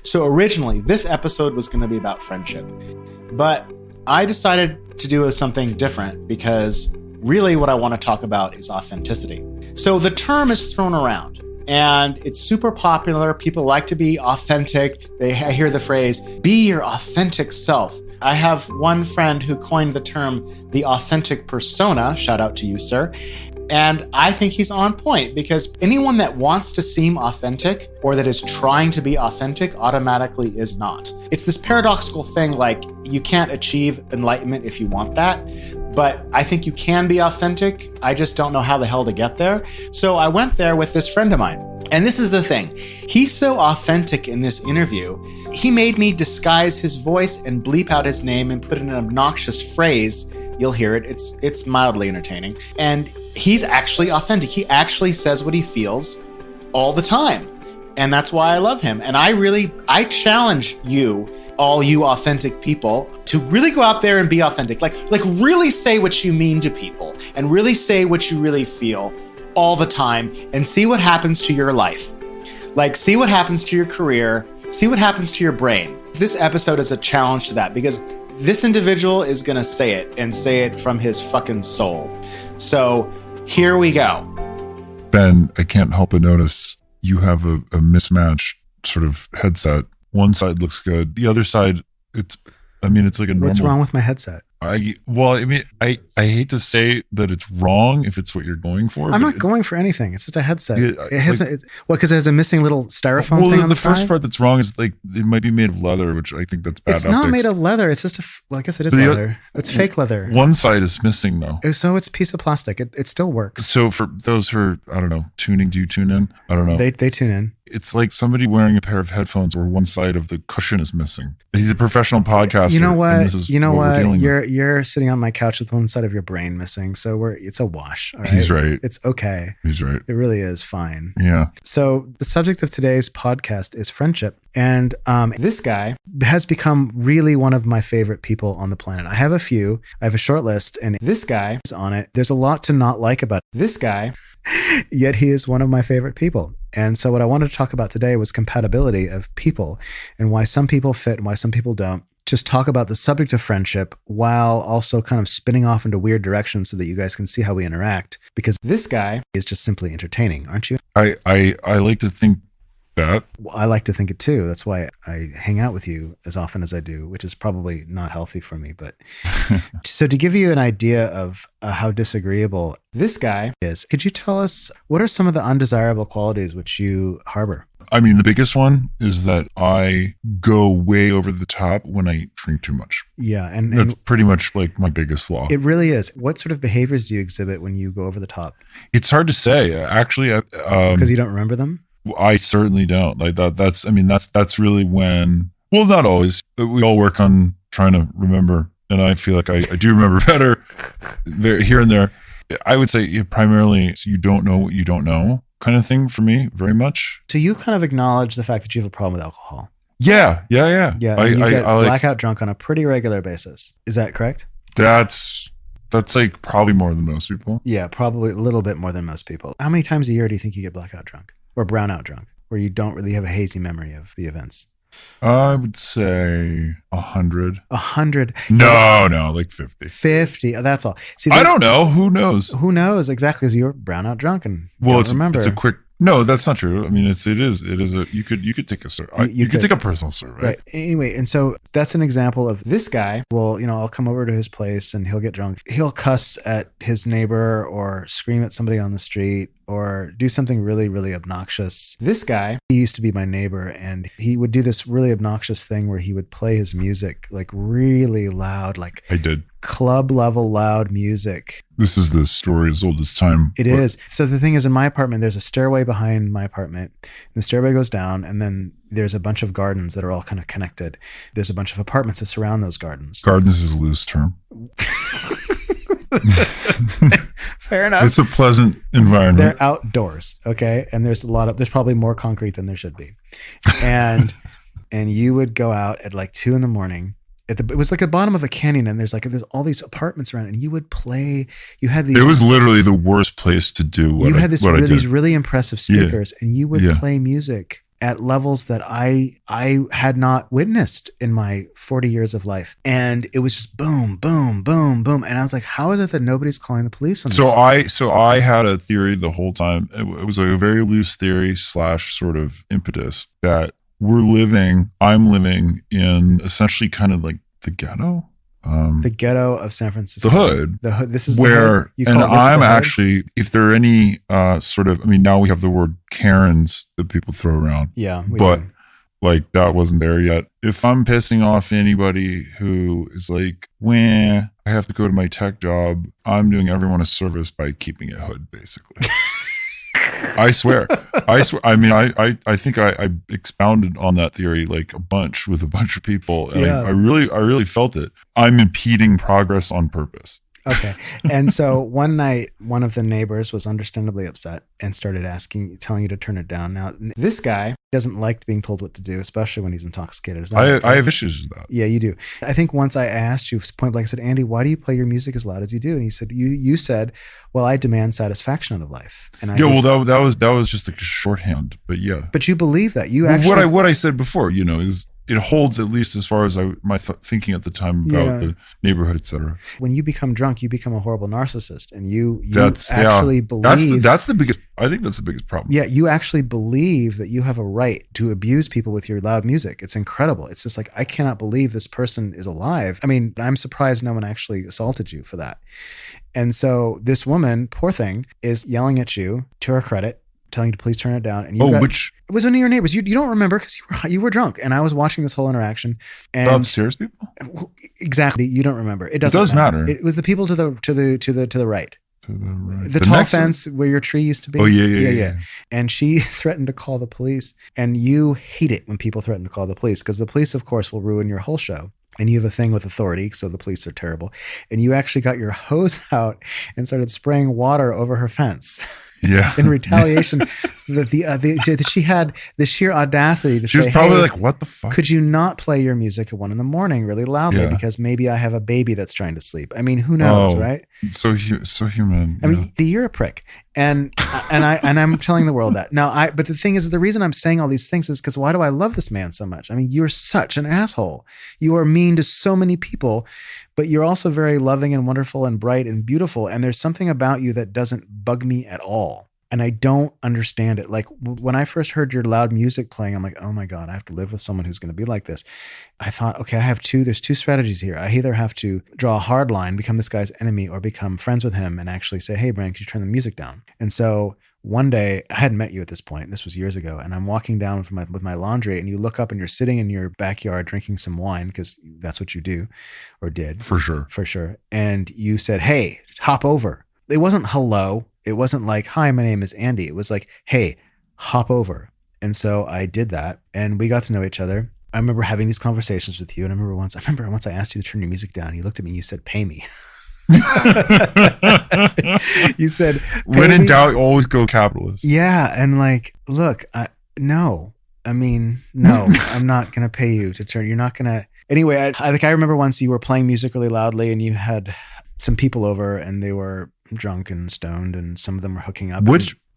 So originally, this episode was going to be about friendship, but I decided to do something different because really what I want to talk about is authenticity. So the term is thrown around and it's super popular. People like to be authentic. I hear the phrase, be your authentic self. I have one friend who coined the term the authentic persona. Shout out to you, sir. And I think he's on point because anyone that wants to seem authentic or that is trying to be authentic automatically is not. It's this paradoxical thing like you can't achieve enlightenment if you want that, but I think you can be authentic. I just don't know how the hell to get there. So I went there with this friend of mine. And this is the thing. He's so authentic in this interview. He made me disguise his voice and bleep out his name and put in an obnoxious phrase. You'll hear it. It's mildly entertaining. And he's actually authentic. He actually says what he feels all the time. And that's why I love him. And I challenge you, all you authentic people, to really go out there and be authentic. Like really say what you mean to people and really say what you really feel all the time and see what happens to your life. Like see what happens to your career, see what happens to your brain. This episode is a challenge to that because this individual is going to say it and say it from his fucking soul. So here we go. Ben, I can't help but notice you have a mismatched sort of headset. One side looks good. The other side, it's like a normal. What's wrong with my headset? I hate to say that it's wrong if it's what you're going for. I'm not going for anything. It's just a headset. Yeah, it has because it has a missing little styrofoam thing on the first side? part that's wrong is like it might be made of leather, which I think that's bad. It's not made of leather. It's just I guess it is leather. It's fake leather. One side is missing though. So it's a piece of plastic. It still works. So for those who are, I don't know, tuning, do you tune in? I don't know. They tune in. It's like somebody wearing a pair of headphones where one side of the cushion is missing. He's a professional podcaster. You know what? We're You're sitting on my couch with one side of your brain missing. So it's a wash. All right? He's right. It's okay. He's right. It really is fine. Yeah. So the subject of today's podcast is friendship. And this guy has become really one of my favorite people on the planet. I have a few. I have a short list, and this guy is on it. There's a lot to not like about this guy, yet he is one of my favorite people. And so what I wanted to talk about today was compatibility of people and why some people fit and why some people don't. Just talk about the subject of friendship while also kind of spinning off into weird directions so that you guys can see how we interact. Because this guy is just simply entertaining, aren't you? I like to think that. Well, I like to think it too. That's why I hang out with you as often as I do, which is probably not healthy for me. But so to give you an idea of how disagreeable this guy is, could you tell us what are some of the undesirable qualities which you harbor? I mean, the biggest one is that I go way over the top when I drink too much. Yeah. And that's pretty much like my biggest flaw. It really is. What sort of behaviors do you exhibit when you go over the top? It's hard to say, actually. Because you don't remember them? I certainly don't. Like that's really when, well, not always. We all work on trying to remember. And I feel like I do remember better here and there. I would say primarily you don't know what you don't know kind of thing for me, very much. So you kind of acknowledge the fact that you have a problem with alcohol. Yeah. Yeah. You get blackout drunk on a pretty regular basis. Is that correct? That's like probably more than most people. Yeah, probably a little bit more than most people. How many times a year do you think you get blackout drunk or brownout drunk, where you don't really have a hazy memory of the events? I would say 100. 100? No, like 50. 50. That's all. See, I don't know. Who knows? Who knows exactly? Because you're brownout drunk and remember. It's a quick. No, that's not true. I mean, it is a. You could take a survey. You could take a personal survey. Right. Anyway, and so that's an example of this guy. Well, I'll come over to his place and he'll get drunk. He'll cuss at his neighbor or scream at somebody on the street or do something really, really obnoxious. This guy, he used to be my neighbor, and he would do this really obnoxious thing where he would play his music like really loud, like I did. Club level loud music. This is the story as old as time. It is. So the thing is, in my apartment, there's a stairway behind my apartment. And the stairway goes down, and then there's a bunch of gardens that are all kind of connected. There's a bunch of apartments that surround those gardens. Gardens is a loose term. Fair enough. It's a pleasant environment. They're outdoors, okay? And there's probably more concrete than there should be. And you would go out at like 2 a.m. It was like the bottom of a canyon, and there's all these apartments around, and you would play. You had these. It was literally the worst place to do. These really impressive speakers, and you would play music at levels that I had not witnessed in my 40 years of life. And it was just boom, boom, boom, boom. And I was like, how is it that nobody's calling the police on this? So I had a theory the whole time. It was a very loose theory / sort of impetus that I'm living in essentially kind of like the ghetto. The ghetto of San Francisco. The hood. The hood. This is where, the hood. And I'm actually, if there are any sort of, I mean, now we have the word Karens that people throw around. Yeah. But like that wasn't there yet. If I'm pissing off anybody who is like, I have to go to my tech job, I'm doing everyone a service by keeping it hood, basically. I swear. I mean, I think I expounded on that theory like a bunch with a bunch of people, and I really felt it. I'm impeding progress on purpose. Okay. And so one night, one of the neighbors was understandably upset and started telling you to turn it down. Now, this guy doesn't like being told what to do, especially when he's intoxicated. I have issues with that. Yeah, you do. I think once I asked you point blank, I said, Andy, why do you play your music as loud as you do? And he said, you said, well, I demand satisfaction out of life. And that was just like a shorthand, but yeah. But you believe that you actually what I said before, is it holds, at least as far as my thinking at the time about the neighborhood, etc. When you become drunk, you become a horrible narcissist, and you actually believe that's the biggest. I think that's the biggest problem. Yeah, you actually believe that you have a right to abuse people with your loud music. It's incredible. It's just like, I cannot believe this person is alive. I mean, I'm surprised no one actually assaulted you for that. And so this woman, poor thing, is yelling at you, to her credit, telling you to please turn it down. And it was one of your neighbors. You don't remember because you were drunk, and I was watching this whole interaction. And the upstairs people? Exactly. You don't remember. It does matter. It was the people to the right. To the right. The tall fence where your tree used to be. Oh yeah. And she threatened to call the police. And you hate it when people threaten to call the police, because the police, of course, will ruin your whole show. And you have a thing with authority, so the police are terrible. And you actually got your hose out and started spraying water over her fence. Yeah. In retaliation, that she had the sheer audacity to say, she was probably like, "What the fuck? Could you not play your music at 1 a.m. really loudly because maybe I have a baby that's trying to sleep?" I mean, who knows, right? So human. I mean, you're a prick, and I'm telling the world that now. But the thing is, the reason I'm saying all these things is because why do I love this man so much? I mean, you're such an asshole. You are mean to so many people, but you're also very loving and wonderful and bright and beautiful. And there's something about you that doesn't bug me at all. And I don't understand it. Like when I first heard your loud music playing, I'm like, oh my God, I have to live with someone who's going to be like this. I thought, okay, there's two strategies here. I either have to draw a hard line, become this guy's enemy, or become friends with him and actually say, hey, Brian, could you turn the music down? And so one day, I hadn't met you at this point. This was years ago. And I'm walking down with my laundry, and you look up and you're sitting in your backyard drinking some wine, because that's what you do or did. For sure. And you said, hey, hop over. It wasn't hello. It wasn't like, hi, my name is Andy. It was like, hey, hop over. And so I did that, and we got to know each other. I remember having these conversations with you. And I remember once I asked you to turn your music down, and you looked at me and you said, pay me. You said, when in doubt, always go capitalist. Yeah. And like, look, no, I'm not going to pay you to turn. You're not going to. Anyway, I remember once you were playing music really loudly, and you had some people over, and they were drunk and stoned, and some of them were hooking up.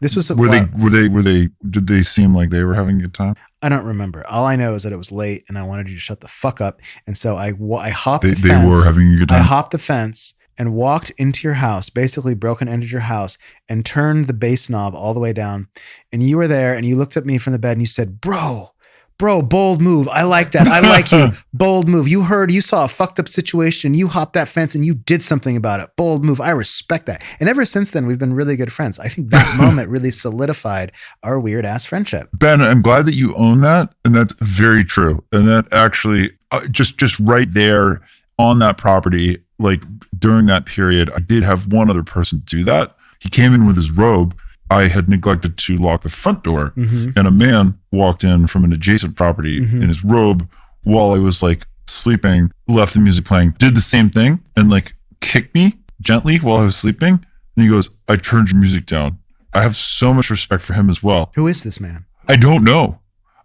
This was were they did they seem like they were having a good time? I don't remember. All I know is that it was late, and I wanted you to shut the fuck up. And so I hopped the fence. They were having a good time. I hopped the fence and walked into your house, basically entered your house, and turned the bass knob all the way down. And you were there, and you looked at me from the bed, and you said, bro, bold move. I like that. I like you. Bold move. You saw a fucked up situation. You hopped that fence and you did something about it. Bold move. I respect that. And ever since then, we've been really good friends. I think that moment really solidified our weird ass friendship. Ben, I'm glad that you own that. And that's very true. And that actually just right there on that property, like during that period, I did have one other person do that. He came in with his robe. I had neglected to lock the front door, and a man walked in from an adjacent property in his robe while I was like sleeping, left the music playing, did the same thing, and like kicked me gently while I was sleeping. And he goes, I turned your music down. I have so much respect for him as well. Who is this man? I don't know.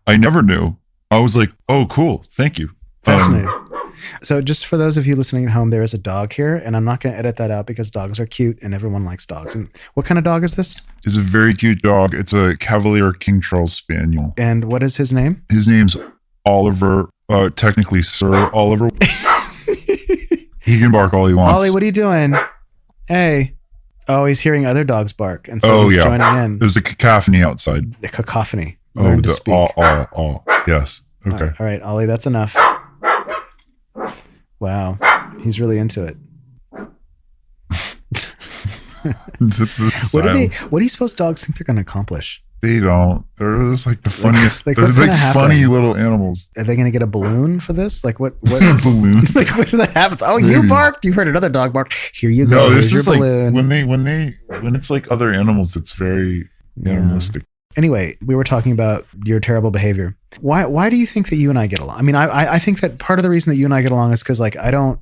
I never knew. I was like, oh, cool. Thank you. Fascinating. So just for those of you listening at home, there is a dog here, and I'm not going to edit that out because dogs are cute and everyone likes dogs. And what kind of dog is this? It's a very cute dog. It's a Cavalier King Charles Spaniel. And what is his name? His name's Oliver, technically Sir Oliver. He can bark all he wants. Ollie, what are you doing? Hey. Oh, he's hearing other dogs bark, and so he's joining in. There's a cacophony outside. The cacophony. Learn to speak. Yes. Okay. All right, Ollie, that's enough. Wow. He's really into it. This is what do you suppose dogs think they're going to accomplish? They don't. They're just like the funniest. Like they're what's like gonna happen? funny little animals. Are they going to get a balloon for this? Like what Balloon. like what that happens? Oh, you barked. You heard another dog bark. Here you go. No, Here's this your is like balloon. when it's like other animals, it's very animalistic. Anyway, we were talking about your terrible behavior. Why do you think that you and I get along? I mean, I think that part of the reason that you and I get along is because like I don't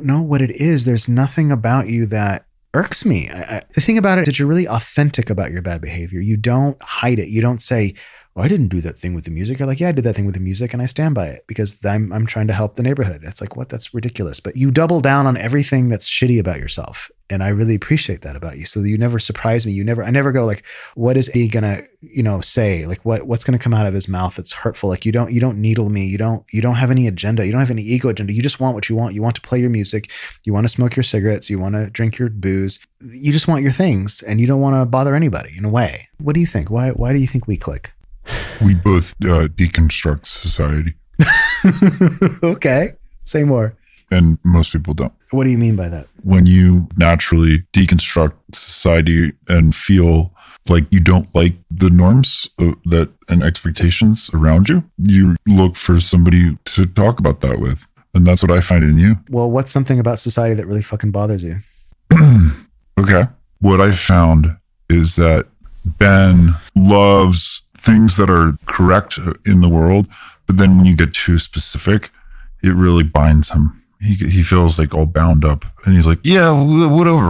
know what it is. There's nothing about you that irks me. The thing about it is that you're really authentic about your bad behavior. You don't hide it. You don't say, "Oh, I didn't do that thing with the music." You're like, "Yeah, I did that thing with the music, and I stand by it because I'm trying to help the neighborhood." It's like, what? That's ridiculous. But you double down on everything that's shitty about yourself, and I really appreciate that about you. So you never surprise me. I never go like, "What is he gonna, say? Like, what's gonna come out of his mouth that's hurtful?" Like, you don't needle me. You don't have any agenda. You don't have any ego agenda. You just want what you want. You want to play your music. You want to smoke your cigarettes. You want to drink your booze. You just want your things, and you don't want to bother anybody in a way. What do you think? Why do you think we click? We both deconstruct society. Okay. Say more. And most people don't. What do you mean by that? When you naturally deconstruct society and feel like you don't like the norms and expectations around you, you look for somebody to talk about that with. And that's what I find in you. Well, what's something about society that really fucking bothers you? Okay. What I found is that Ben loves things that are correct in the world, but then when you get too specific, it really binds him. He feels like all bound up, and he's like, "Yeah, whatever."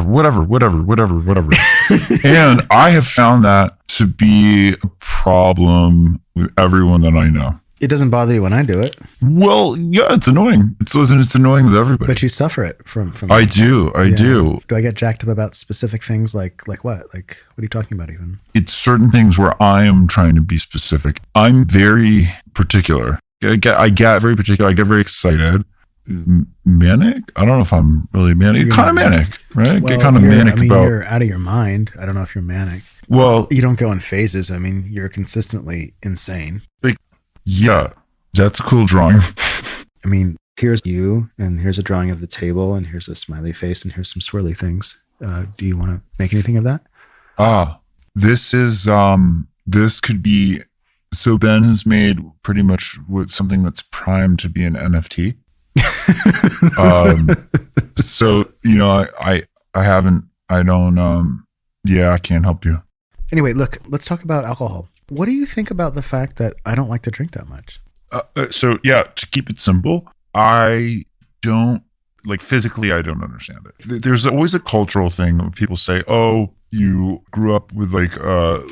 And I have found that to be a problem with everyone that I know. It doesn't bother you when I do it. Well, yeah, it's annoying. It's annoying with everybody. But you suffer it from I do. Do I get jacked up about specific things like what? Like, what are you talking about even? It's certain things where I am trying to be specific. I'm very particular. I get very particular. I get very excited. Manic? I don't know if I'm really manic. Kind of manic, right? Well, get kind of manic about. You're out of your mind. I don't know if you're manic. Well, you don't go in phases. I mean, you're consistently insane. Yeah, that's a cool drawing. I mean, here's you, and here's a drawing of the table, and here's a smiley face, and here's some swirly things. Do you want to make anything of that? This is this could be. So Ben has made pretty much something that's primed to be an NFT. So I can't help you. Anyway, look, let's talk about alcohol. What do you think about the fact that I don't like to drink that much? To keep it simple, I don't physically, I don't understand it. There's always a cultural thing where people say, "Oh, you grew up with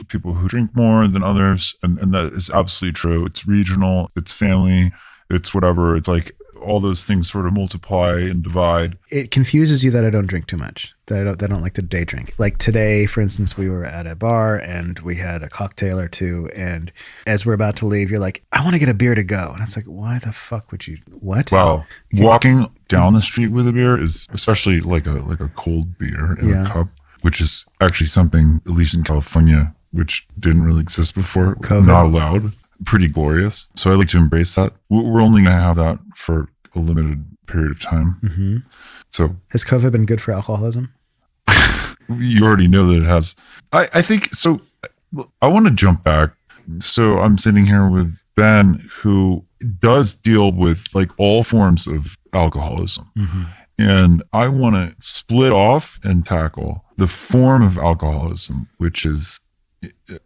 people who drink more than others," and that is absolutely true. It's regional, it's family, it's whatever. It's like all those things sort of multiply and divide. It confuses you that I don't drink too much, that I don't like to day drink. Like today, for instance, we were at a bar and we had a cocktail or two, and as we're about to leave, you're like, "I want to get a beer to go." And it's like, why the fuck would you? What? Well, walking down the street with a beer is, especially like a cold beer in a cup, which is actually something, at least in California, which didn't really exist before. COVID. Not allowed. Pretty glorious. So I like to embrace that. We're only going to have that for a limited period of time. Mm-hmm. So has COVID been good for alcoholism? You already know that it has. I think so. I want to jump back. So I'm sitting here with Ben, who does deal with all forms of alcoholism. Mm-hmm. And I want to split off and tackle the form of alcoholism, which is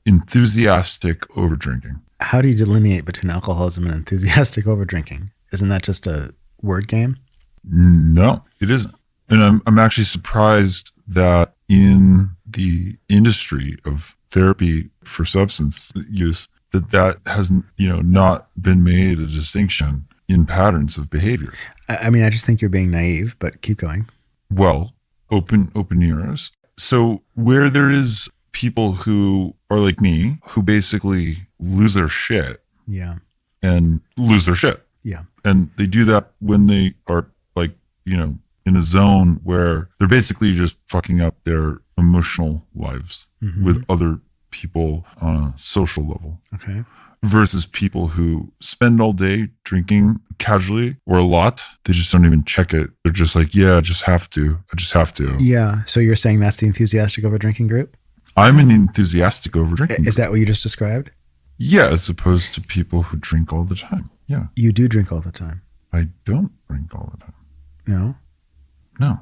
enthusiastic overdrinking. How do you delineate between alcoholism and enthusiastic overdrinking? Isn't that just a word game? No, it isn't. And I'm actually surprised that in the industry of therapy for substance use, that hasn't, not been made a distinction. in patterns of behavior. I mean, I just think you're being naive, but keep going. Well, open ears. So where there is people who are like me, who basically lose their shit Yeah. and lose their shit. Yeah. And they do that when they are like, in a zone where they're basically just fucking up their emotional lives with other people on a social level. Okay. Versus people who spend all day drinking casually or a lot. They just don't even check it. They're just like, yeah, I just have to. Yeah. So you're saying that's the enthusiastic over drinking group? I'm an enthusiastic over drinking. Is that what you just described? Yeah, as opposed to people who drink all the time. Yeah. You do drink all the time. I don't drink all the time. No? No.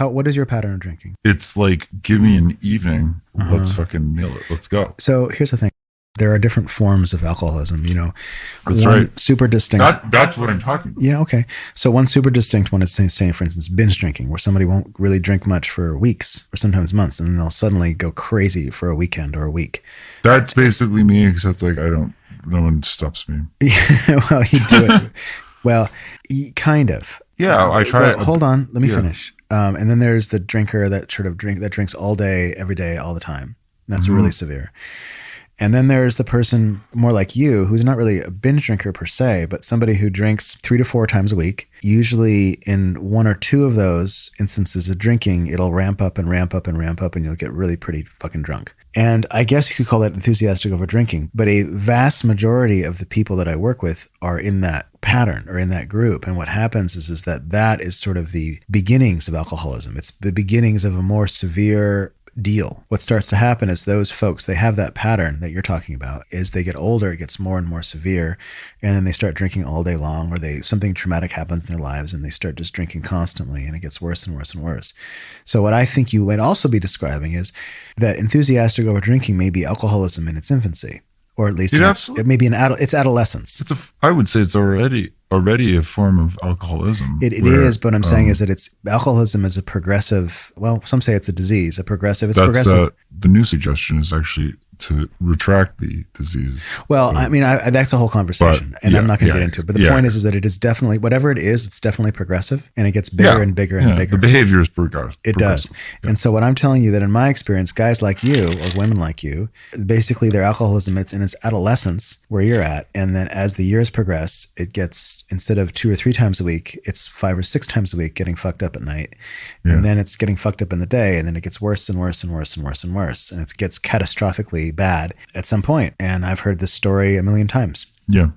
What is your pattern of drinking? It's like, give me an evening. Let's fucking nail it. Let's go. So here's the thing. There are different forms of alcoholism, That's one right. super distinct. That's what I'm talking about. Yeah, okay. So one super distinct one is saying, for instance, binge drinking, where somebody won't really drink much for weeks or sometimes months, and then they'll suddenly go crazy for a weekend or a week. That's basically me, except like no one stops me. Well, you do it. Well, kind of. Yeah, I try. Well, hold on, let me finish. And then there's the drinker that drinks all day, every day, all the time. That's really severe. And then there's the person more like you, who's not really a binge drinker per se, but somebody who drinks 3 to 4 times a week. Usually in 1 or 2 of those instances of drinking, it'll ramp up and ramp up and ramp up, and you'll get really pretty fucking drunk. And I guess you could call that enthusiastic over drinking, but a vast majority of the people that I work with are in that pattern or in that group. And what happens is that is sort of the beginnings of alcoholism. It's the beginnings of a more severe deal. What starts to happen is those folks, they have that pattern that you're talking about. As they get older, it gets more and more severe, and then they start drinking all day long, or something traumatic happens in their lives and they start just drinking constantly, and it gets worse and worse and worse. So what I think you might also be describing is that enthusiastic over drinking may be alcoholism in its infancy, or at least it may be it's adolescence. I would say it's already a form of alcoholism. It is, but I'm saying is that alcoholism is a progressive, well, some say it's a disease, progressive. The new suggestion is actually to retract the disease. Well, I mean, that's a whole conversation, and I'm not going to get into it. But the point is that it is definitely, whatever it is, it's definitely progressive, and it gets bigger and bigger and bigger. The behavior is progressive. It does. Yeah. And so what I'm telling you that in my experience, guys like you or women like you, basically their alcoholism, it's in its adolescence where you're at. And then as the years progress, it gets, instead of 2 or 3 times a week, it's 5 or 6 times a week getting fucked up at night. Yeah. And then it's getting fucked up in the day. And then it gets worse and worse and worse and worse and worse. And it gets catastrophically bad at some point. And I've heard this story a million times. Yeah.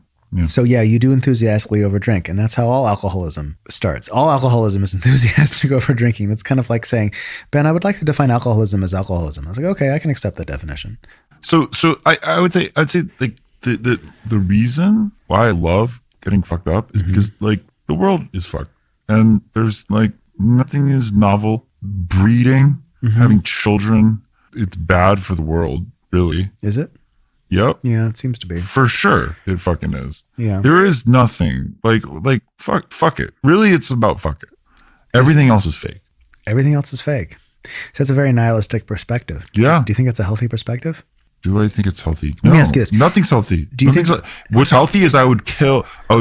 So you do enthusiastically over drink, and that's how all alcoholism starts. All alcoholism is enthusiastic over drinking. That's kind of like saying, Ben, I would like to define alcoholism as alcoholism. I was like, okay, I can accept that definition. So I would say like the reason why I love getting fucked up is because like the world is fucked, and there's like nothing is novel. Breeding, having children, it's bad for the world, really. Is it? Yep. Yeah, it seems to be. For sure, it fucking is. Yeah. There is nothing like fuck it. Really, it's about fuck it. Everything else is fake. Everything else is fake. So that's a very nihilistic perspective. Yeah. Do you think it's a healthy perspective? Do I think it's healthy? Let me ask you this. Nothing's healthy. Do you think what's healthy is I would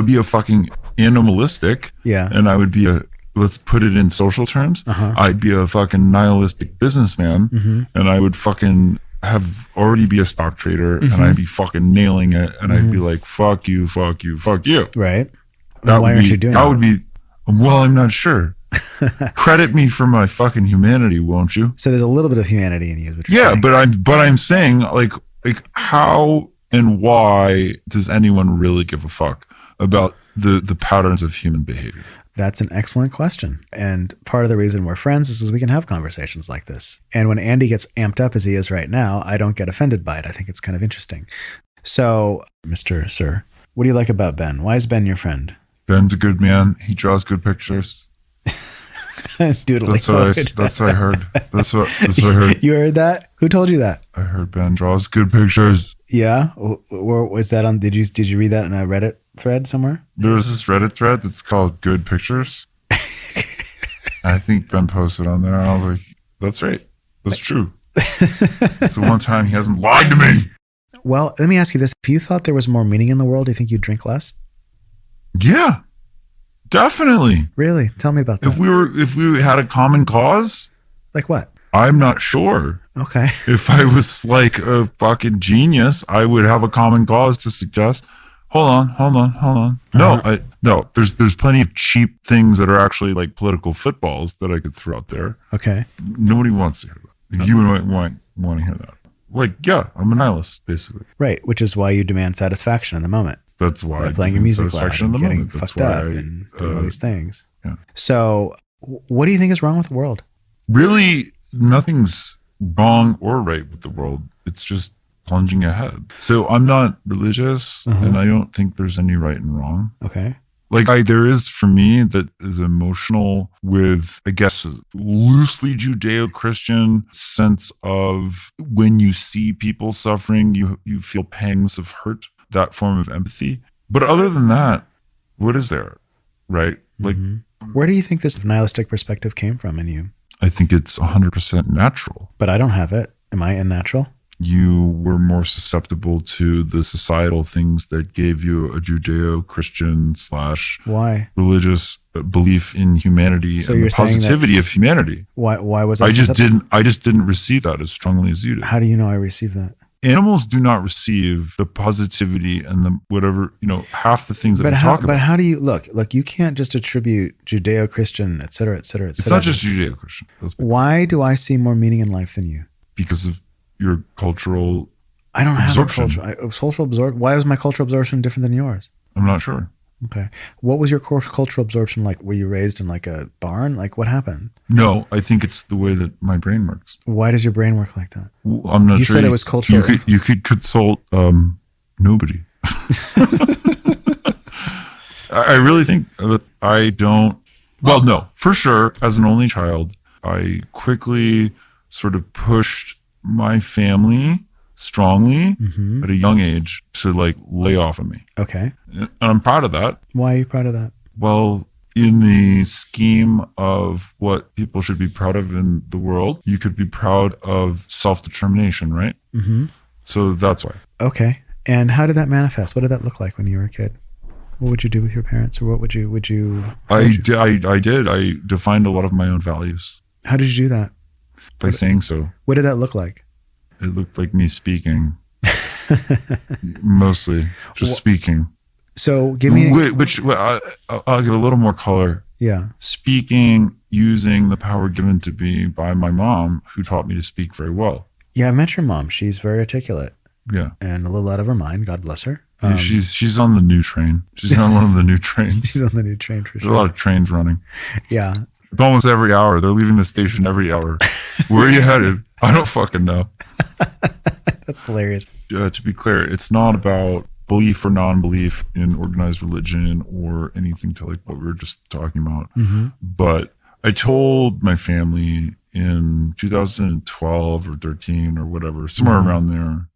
be a fucking animalistic. Yeah. And I would be let's put it in social terms. I'd be a fucking nihilistic businessman, and I would fucking already be a stock trader, and I'd be fucking nailing it, and I'd be like, fuck you, fuck you, fuck you. Right. Why aren't you doing that? That would be, well, I'm not sure. Credit me for my fucking humanity, won't you? So there's a little bit of humanity in you. Yeah, but I'm saying like how and why does anyone really give a fuck about the patterns of human behavior? That's an excellent question. And part of the reason we're friends is we can have conversations like this. And when Andy gets amped up as he is right now, I don't get offended by it. I think it's kind of interesting. So, Mr. Sir, what do you like about Ben? Why is Ben your friend? Ben's a good man. He draws good pictures. That's what I heard. That's what I heard. You heard that? Who told you that? I heard Ben draws good pictures. Yeah. Or was that on? Did you read that in a Reddit thread somewhere? There was this Reddit thread that's called Good Pictures. I think Ben posted on there. And I was like, "That's right. That's true." It's the one time he hasn't lied to me. Well, let me ask you this: if you thought there was more meaning in the world, do you think you'd drink less? Yeah, definitely. Really? Tell me about that. If we had a common cause, Like what? I'm not sure. Okay. If I was like a fucking genius, I would have a common cause to suggest. Hold on. No. There's plenty of cheap things that are actually like political footballs that I could throw out there. Okay. Nobody wants to hear that. You might want to hear that. Like, yeah, I'm a nihilist, basically. Right. Which is why you demand satisfaction in the moment. That's why By playing your music loud and getting fucked up and doing all these things. Yeah. So what do you think is wrong with the world? Really, nothing's wrong or right with the world. It's just plunging ahead. So I'm not religious, and I don't think there's any right and wrong. Okay. Like there is for me that is emotional with, I guess, a loosely Judeo-Christian sense of when you see people suffering, you feel pangs of hurt, that form of empathy. But other than that, what is there, right? Like, where do you think this nihilistic perspective came from in you? I think it's 100% natural. But I don't have it. Am I unnatural? You were more susceptible to the societal things that gave you a Judeo-Christian / Why? religious belief in humanity So and you're the saying that- positivity of humanity. Why was I I just susceptible? didn't receive that as strongly as you did. How do you know I received that? Animals do not receive the positivity and the whatever, half the things that we talk about. But how do you look, you can't just attribute Judeo-Christian, et cetera, et cetera, et It's cetera. not just Judeo-Christian. Why do I see more meaning in life than you? Because of your cultural, I don't have Absorption. a cultural absorption. Why was my cultural absorption different than yours? I'm not sure. Okay. What was your cultural absorption like? Were you raised in like a barn? Like what happened? No, I think it's the way that my brain works. Why does your brain work like that? I'm not You sure. said it was cultural. You could consult nobody. I really think that I don't. Well, no, for sure. As an only child, I quickly sort of pushed my family strongly at a young age to like lay off of me. Okay. And I'm proud of that. Why are you proud of that? Well, in the scheme of what people should be proud of in the world, you could be proud of self-determination, right? Mm-hmm. So that's why. Okay. And how did that manifest? What did that look like when you were a kid? What would you do with your parents, or what would you? I did. I defined a lot of my own values How did you do that? by saying so. What did that look like? It looked like me speaking, mostly just speaking. So give me. I'll give a little more color. Yeah. Speaking using the power given to me by my mom, who taught me to speak very well. Yeah, I met your mom. She's very articulate Yeah. and a little out of her mind. God bless her. She's on the new train. She's on one of the new trains. She's on the new train for There's a lot sure. of trains running. Yeah. It's almost every hour. They're leaving the station every hour. Where are you headed? I don't fucking know. That's hilarious. To be clear, it's not about belief or non-belief in organized religion or anything to like what we were just talking about. But I told my family in 2012 or 13 or whatever, somewhere around there,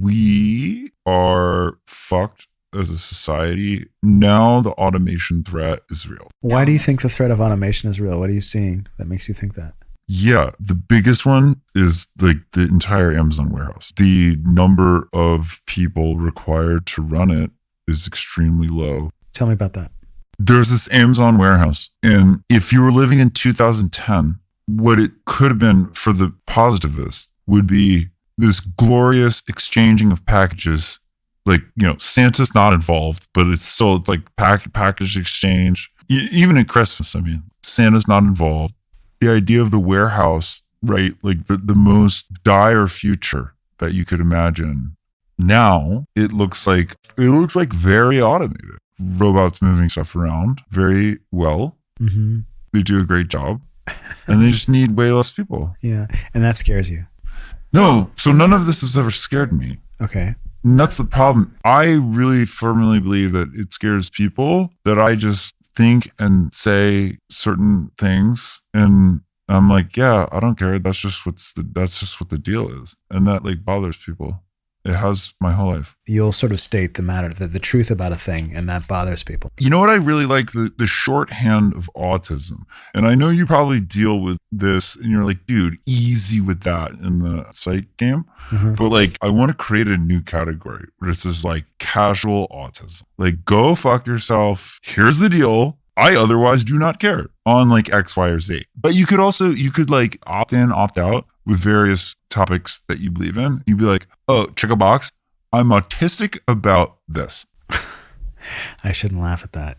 we are fucked as a society. Now the automation threat is real. Why do you think the threat of automation is real? What are you seeing that makes you think that? Yeah, the biggest one is like the entire Amazon warehouse. The number of people required to run it is extremely low. Tell me about that. There's this Amazon warehouse, and if you were living in 2010, what it could have been for the positivists would be this glorious exchanging of packages. Like, Santa's not involved, but it's like package exchange. Even at Christmas, I mean, Santa's not involved. The idea of the warehouse, right? Like the most dire future that you could imagine. Now it looks like very automated. Robots moving stuff around very well. Mm-hmm. They do a great job, and they just need way less people. Yeah. And that scares you. No, so none of this has ever scared me. Okay. And that's the problem. I really firmly believe that it scares people that I just think and say certain things, and I'm like, yeah, I don't care. That's just what the deal is, and that like bothers people. It has my whole life. You'll sort of state the matter, the truth about a thing, and that bothers people. You know what I really like? The shorthand of autism. And I know you probably deal with this and you're like, dude, easy with that in the psych game. Mm-hmm. But like, I want to create a new category where it's just like casual autism. Like, go fuck yourself. Here's the deal. I otherwise do not care on like X, Y, or Z. But you could like opt in, opt out with various topics that you believe in. You'd be like, oh, check a box. I'm autistic about this. I shouldn't laugh at that.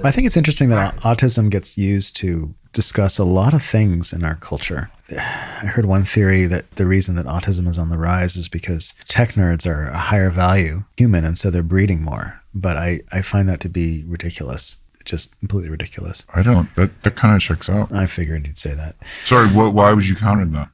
I think it's interesting that autism gets used to discuss a lot of things in our culture. I heard one theory that the reason that autism is on the rise is because tech nerds are a higher value human, and so they're breeding more. But I find that to be ridiculous. Just completely ridiculous. I don't. That kind of checks out. I figured you'd say that. Sorry, why would you counter that?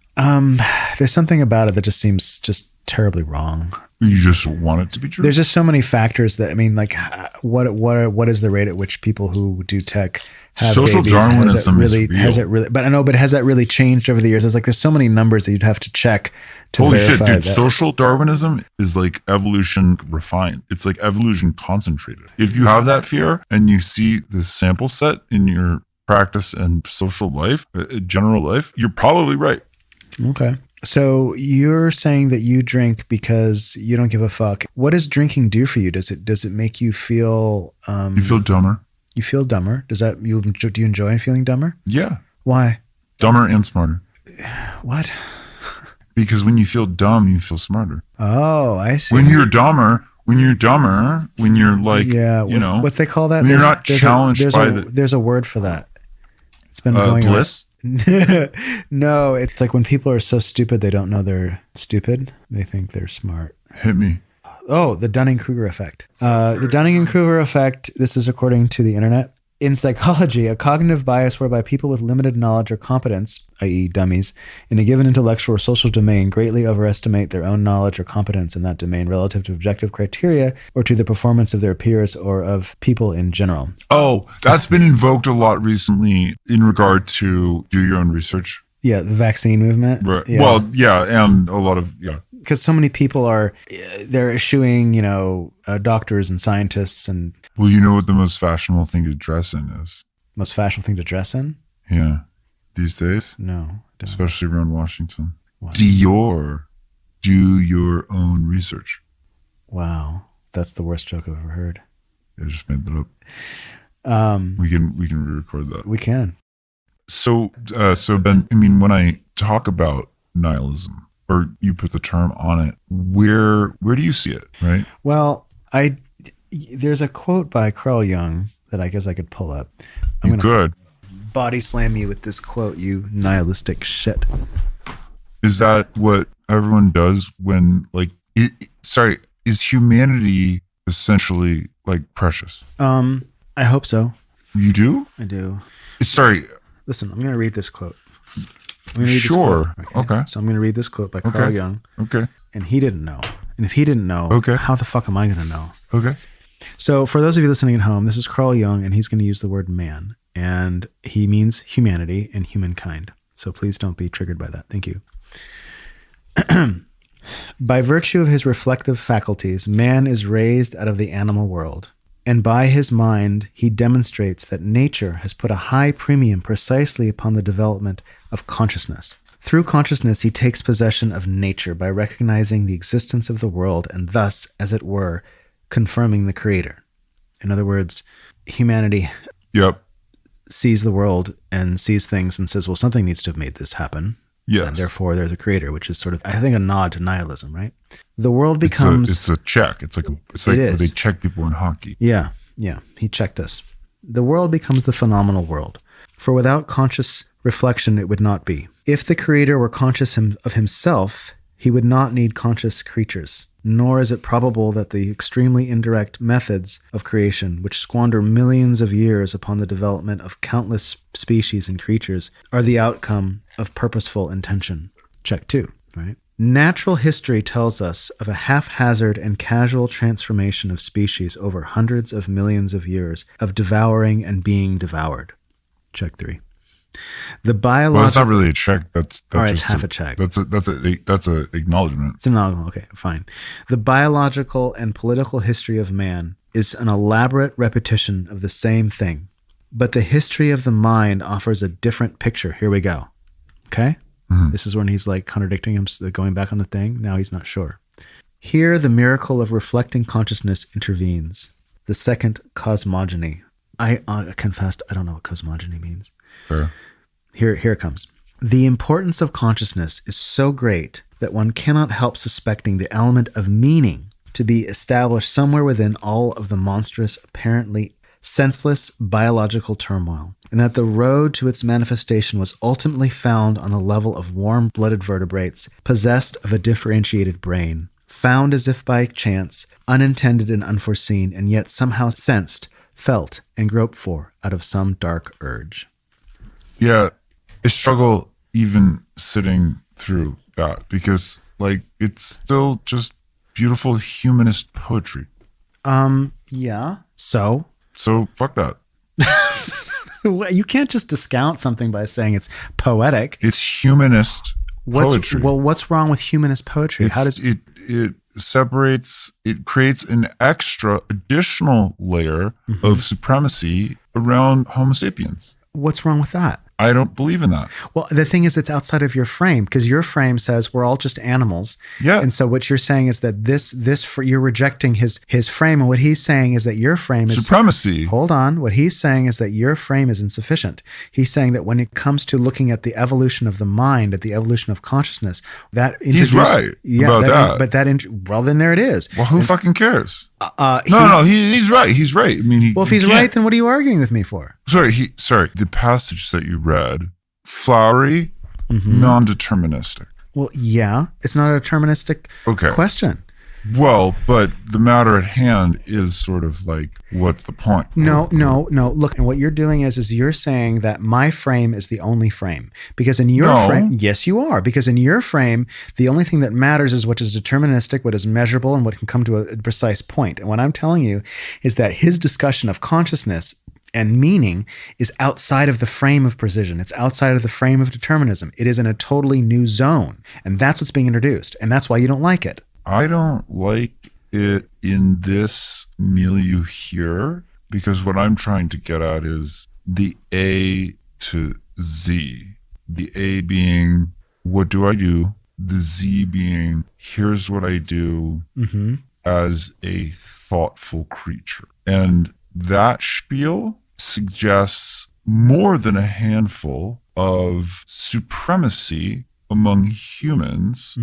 There's something about it that just seems just terribly wrong. You just want it to be true? There's just so many factors that, I mean, like what is the rate at which people who do tech have social babies? Darwinism is real. Has it really, but I know, but has that really changed over the years? It's like, there's so many numbers that you'd have to check to Holy shit, verify dude. that. Social Darwinism is like evolution refined. It's like evolution concentrated. If you have that fear and you see this sample set in your practice and social life, general life, you're probably right. Okay. So you're saying that you drink because you don't give a fuck. What does drinking do for you? Does it make you feel You feel dumber? You feel dumber? Do you enjoy feeling dumber? Yeah. Why? Dumber and smarter. What? Because when you feel dumb, you feel smarter. Oh, I see. When you're dumber, when you're like, yeah, you know, what they call that? when you're not challenged by there's a word for that. It's been going bliss. No, it's like when people are so stupid they don't know they're stupid. They think they're smart. Hit me. Oh, the Dunning-Kruger effect. The Dunning-Kruger effect, this is according to the internet. In psychology, a cognitive bias whereby people with limited knowledge or competence, i.e. dummies, in a given intellectual or social domain greatly overestimate their own knowledge or competence in that domain relative to objective criteria or to the performance of their peers or of people in general. Oh, that's been invoked a lot recently in regard to do your own research. Yeah, the vaccine movement. Right. Yeah. Well, yeah, and a lot of, yeah. Because so many people they're eschewing, doctors and scientists, and Well, you know what the most fashionable thing to dress in is? most fashionable thing to dress in? Yeah. These days, No. Don't. especially around Washington. What? Dior. Do your own research. Wow. That's the worst joke I've ever heard. I just made that up. We can re-record that. We can. So Ben, I mean, when I talk about nihilism, or you put the term on it, where do you see it, right? Well, there's a quote by Carl Jung that I guess I could pull up. You could. Body slam you with this quote, you nihilistic shit. Is that what everyone does when, like, is humanity essentially like precious? I hope so. You do? I do. Sorry. Listen, I'm going to read this quote. Sure. Okay. So I'm going to read this quote by Carl Jung. Okay. And he didn't know. And if he didn't know, Okay. how the fuck am I going to know? Okay. So for those of you listening at home, this is Carl Jung, and he's going to use the word man. And he means humanity and humankind. So please don't be triggered by that. Thank you. By virtue of his reflective faculties, man is raised out of the animal world. And by his mind, he demonstrates that nature has put a high premium precisely upon the development of consciousness. Through consciousness, he takes possession of nature by recognizing the existence of the world and thus, as it were, confirming the creator. In other words, humanity sees the world and sees things and says, well, something needs to have made this happen. Yes. And therefore, there's a creator, which is sort of, I think, a nod to nihilism, right? The world becomes... It's a check. It's like where they check people in hockey. Yeah. He checked us. The world becomes the phenomenal world. For without conscious reflection, it would not be. If the creator were conscious of himself, he would not need conscious creatures. Nor is it probable that the extremely indirect methods of creation, which squander millions of years upon the development of countless species and creatures, are the outcome of purposeful intention. Check 2, right? Natural history tells us of a haphazard and casual transformation of species over hundreds of millions of years of devouring and being devoured. Check 3. The Well, it's not biological. really a check. That's All right, it's just half a check. That's a acknowledgement. It's an okay, fine. The biological and political history of man is an elaborate repetition of the same thing, but the history of the mind offers a different picture. Here we go. Okay? Mhm. This is when he's like contradicting him, going back on the thing. Now he's not sure. Here, the miracle of reflecting consciousness intervenes. The second cosmogony. I confessed, I don't know what cosmogony means. Fair. Here it comes. The importance of consciousness is so great that one cannot help suspecting the element of meaning to be established somewhere within all of the monstrous, apparently senseless biological turmoil, and that the road to its manifestation was ultimately found on the level of warm-blooded vertebrates possessed of a differentiated brain, found as if by chance, unintended and unforeseen, and yet somehow sensed, felt, and groped for out of some dark urge. Yeah, I struggle even sitting through that because, like, it's still just beautiful humanist poetry. Yeah. So Fuck that. you can't just discount something by saying it's poetic. It's humanist poetry. What's wrong with humanist poetry? How does it separates? It creates an extra additional layer of supremacy around Homo sapiens. what's wrong with that? I don't believe in that. Well, the thing is, it's outside of your frame because your frame says we're all just animals. Yeah. And so what you're saying is that you're rejecting his frame. And what he's saying is that your frame is Supremacy. Hold on. What he's saying is that your frame is insufficient. He's saying that when it comes to looking at the evolution of the mind, at the evolution of consciousness, He's right about that. But well, then there it is. Well, who fucking cares? He's right. He's right. I mean, Well, if he's right, then what are you arguing with me for? Sorry. The passage that you read, flowery, non-deterministic. Well, yeah, it's not a deterministic question. Well, but the matter at hand is sort of like, what's the point? No. Look, and what you're doing is you're saying that my frame is the only frame. Because in your frame, yes, you are. Because in your frame, the only thing that matters is what is deterministic, what is measurable, and what can come to a precise point. And what I'm telling you is that his discussion of consciousness and meaning is outside of the frame of precision. It's outside of the frame of determinism. It is in a totally new zone. And that's what's being introduced. And that's why you don't like it. I don't like it in this milieu here because what I'm trying to get at is the A to Z. The A being, what do I do? The Z being, here's what I do as a thoughtful creature. And that spiel suggests more than a handful of supremacy among humans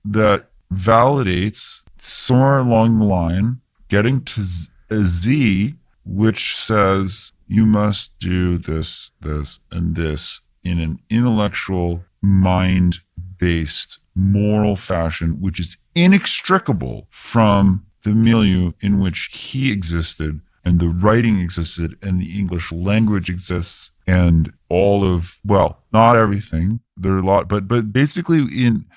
that validates somewhere along the line getting to a Z, which says you must do this, this, and this in an intellectual, mind-based, moral fashion, which is inextricable from the milieu in which he existed and the writing existed and the English language exists and all of, well, not everything. There are a lot, but basically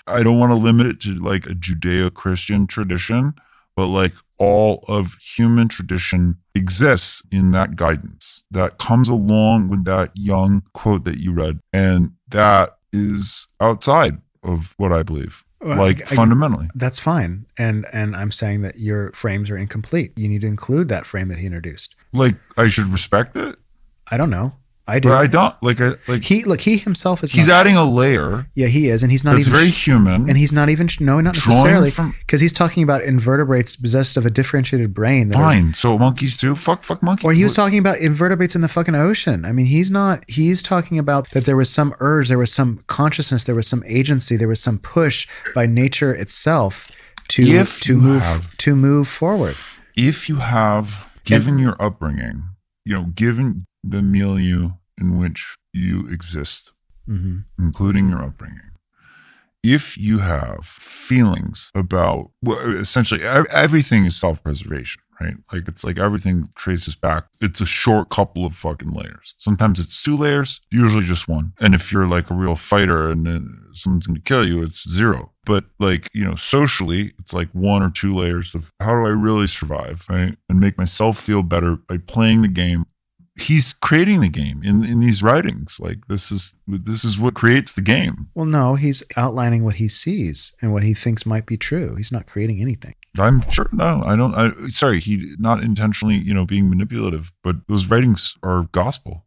I don't want to limit it to like a Judeo-Christian tradition, but like all of human tradition exists in that guidance that comes along with that young quote that you read. And that is outside of what I believe. Fundamentally. That's fine. And I'm saying that your frames are incomplete. You need to include that frame that he introduced. Like, I should respect it? I don't know. I do. But I don't. He himself is. He's adding a layer. Yeah, he is, and he's not. That's even very human. And he's not even. No, not necessarily, because he's talking about invertebrates possessed of a differentiated brain. Fine. So monkeys too. Fuck monkeys. Or he was talking about invertebrates in the fucking ocean. I mean, he's not. He's talking about that there was some urge, there was some consciousness, there was some agency, there was some push by nature itself to move forward. If you have, given your upbringing, given the milieu in which you exist, including your upbringing, if you have feelings about, essentially everything is self-preservation, right? Like it's like everything traces back. It's a short couple of fucking layers. Sometimes it's 2 layers, usually just 1. And if you're like a real fighter and then someone's going to kill you, it's 0. But like, socially, it's like 1 or 2 layers of how do I really survive, right? And make myself feel better by playing the game he's creating the game in these writings. Like this is what creates the game. Well, no, he's outlining what he sees and what he thinks might be true. He's not creating anything. I'm sure. No, I don't. Sorry, he not intentionally, being manipulative, but those writings are gospel.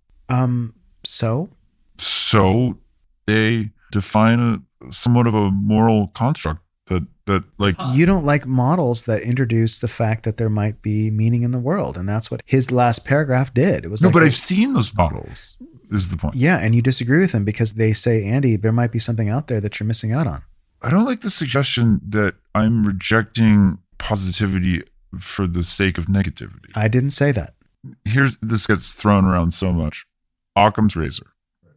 So they define somewhat of a moral construct that like you don't like models that introduce the fact that there might be meaning in the world, and that's what his last paragraph did. It was no, like but I've seen those models. Is the point? Yeah, and you disagree with them because they say, Andy, there might be something out there that you're missing out on. I don't like the suggestion that I'm rejecting positivity for the sake of negativity. I didn't say that. This gets thrown around so much. Occam's razor,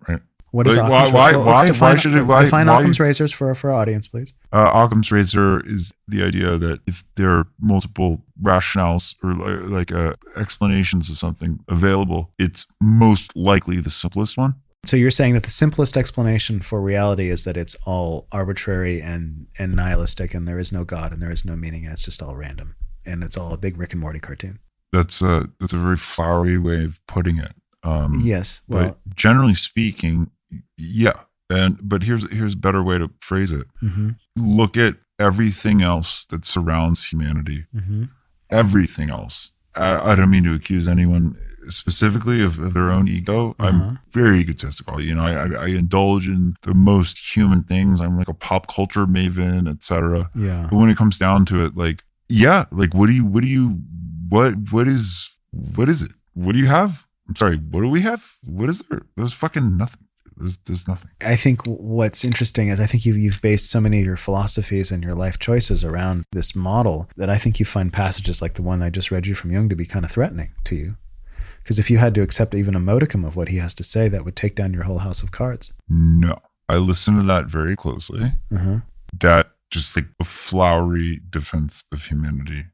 right? What is like, Occam's why, razor? why should it? Why define Occam's razors for our audience, please? Occam's razor is the idea that if there are multiple rationales or explanations of something available, it's most likely the simplest one. So you're saying that the simplest explanation for reality is that it's all arbitrary and nihilistic, and there is no God and there is no meaning, and it's just all random, and it's all a big Rick and Morty cartoon. That's a very flowery way of putting it. Yes. Well, but generally speaking, yeah. But here's a better way to phrase it. Mm-hmm. Look at everything else that surrounds humanity. Mm-hmm. Everything else. I don't mean to accuse anyone specifically of their own ego. I'm very egotistical. I indulge in the most human things. I'm like a pop culture maven, etc. Yeah. But when it comes down to it, what is it? What do you have? I'm sorry, what do we have? What is there? There's fucking nothing. There's nothing. I think what's interesting is I think you've based so many of your philosophies and your life choices around this model that I think you find passages like the one I just read you from Jung to be kind of threatening to you. Because if you had to accept even a modicum of what he has to say, that would take down your whole house of cards. No. I listen to that very closely. Mm-hmm. That just like a flowery defense of humanity.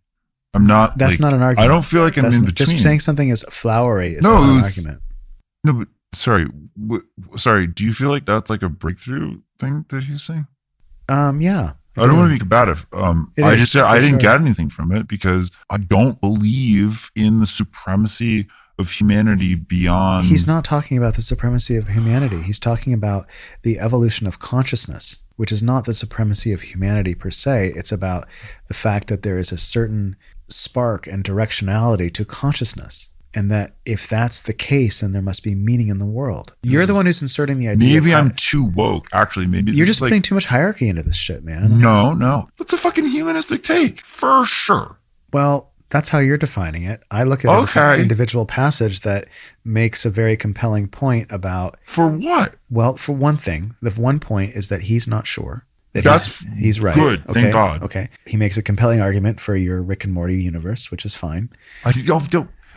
I'm not. That's not an argument. I don't feel like I'm in between. Just saying something is flowery is not an argument. No, but sorry. Do you feel like that's like a breakthrough thing that he's saying? Yeah. I don't want to be combative. I just said I didn't get anything from it because I don't believe in the supremacy of humanity beyond. He's not talking about the supremacy of humanity. He's talking about the evolution of consciousness, which is not the supremacy of humanity per se. It's about the fact that there is a certain spark and directionality to consciousness. And that if that's the case, then there must be meaning in the world. You're the one who's inserting the idea. Maybe I'm too woke. Actually, maybe you're just putting too much hierarchy into this shit, man. No. That's a fucking humanistic take, for sure. Well, that's how you're defining it. I look at it as an individual passage that makes a very compelling point about... For what? Well, for one thing, the one point is that he's not sure. He's right. Good, okay. Thank God. Okay. He makes a compelling argument for your Rick and Morty universe, which is fine.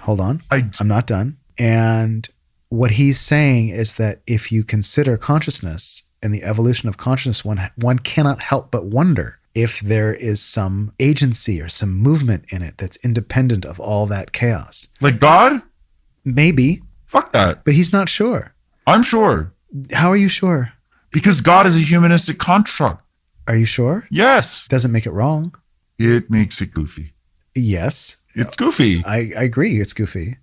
Hold on. I'm not done. And what he's saying is that if you consider consciousness and the evolution of consciousness, one cannot help but wonder if there is some agency or some movement in it that's independent of all that chaos. Like God? Maybe. Fuck that. But he's not sure. I'm sure. How are you sure? Because God is a humanistic construct. Are you sure? Yes. Doesn't make it wrong. It makes it goofy. Yes. It's goofy. I agree. It's goofy.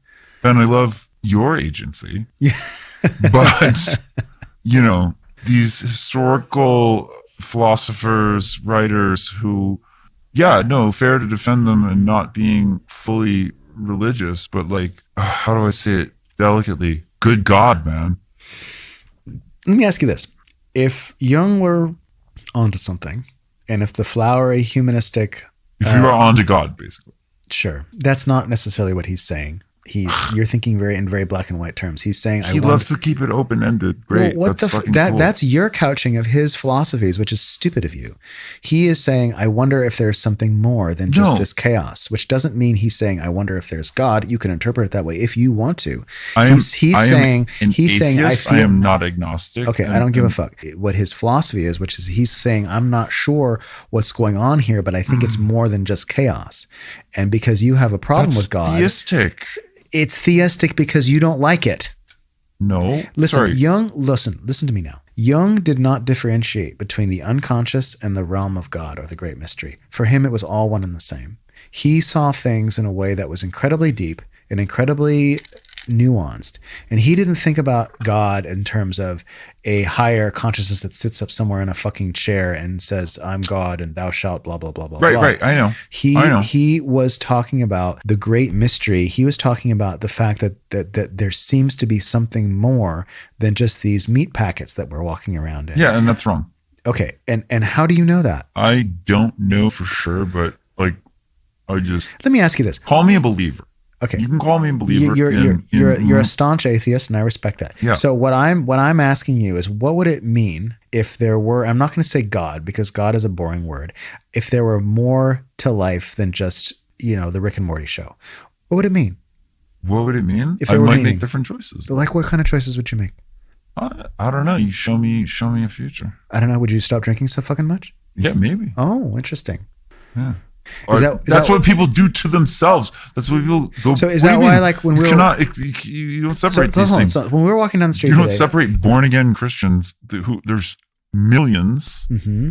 And I love your agency. Yeah. But, these historical philosophers, writers who, fair to defend them and not being fully religious, but how do I say it delicately? Good God, man. Let me ask you this. If Jung were onto something, and if the flowery humanistic... If you were onto God, basically. Sure. That's not necessarily what he's saying. You're thinking in very black and white terms. He's saying he loves to keep it open-ended. Great. Well, that's fucking cool. That's your couching of his philosophies, which is stupid of you. He is saying, I wonder if there's something more than just this chaos, which doesn't mean he's saying, I wonder if there's God. You can interpret it that way if you want to. He's saying I am not agnostic. Okay, I don't give a fuck what his philosophy is, which is he's saying, I'm not sure what's going on here, but I think it's more than just chaos. And because you have a problem with God. Theistic. It's theistic because you don't like it. No. Listen, sorry. Jung, listen to me now. Jung did not differentiate between the unconscious and the realm of God or the great mystery. For him, it was all one and the same. He saw things in a way that was incredibly deep and incredibly nuanced. And he didn't think about God in terms of a higher consciousness that sits up somewhere in a fucking chair and says, I'm God and thou shalt blah, blah, blah, blah, Right, blah. right. I know. He was talking about the great mystery. He was talking about the fact that there seems to be something more than just these meat packets that we're walking around in. Yeah, and that's wrong. Okay. And how do you know that? I don't know for sure, but like, Let me ask you this. Call me a believer. Okay. You can call me a believer. You're a staunch atheist, and I respect that. Yeah. So what I'm asking you is, what would it mean if there were? I'm not going to say God, because God is a boring word. If there were more to life than just the Rick and Morty show, what would it mean? What would it mean? If I there were might meaning. make different choices. Like, what kind of choices would you make? I don't know. You show me a future. I don't know. Would you stop drinking so fucking much? Yeah, maybe. Oh, interesting. Yeah. That's what people do to themselves. That's what people go. So is that why, like, when you we cannot, you don't separate these things. So when we were walking down the street, You don't today, separate born again Christians who there's millions, mm-hmm.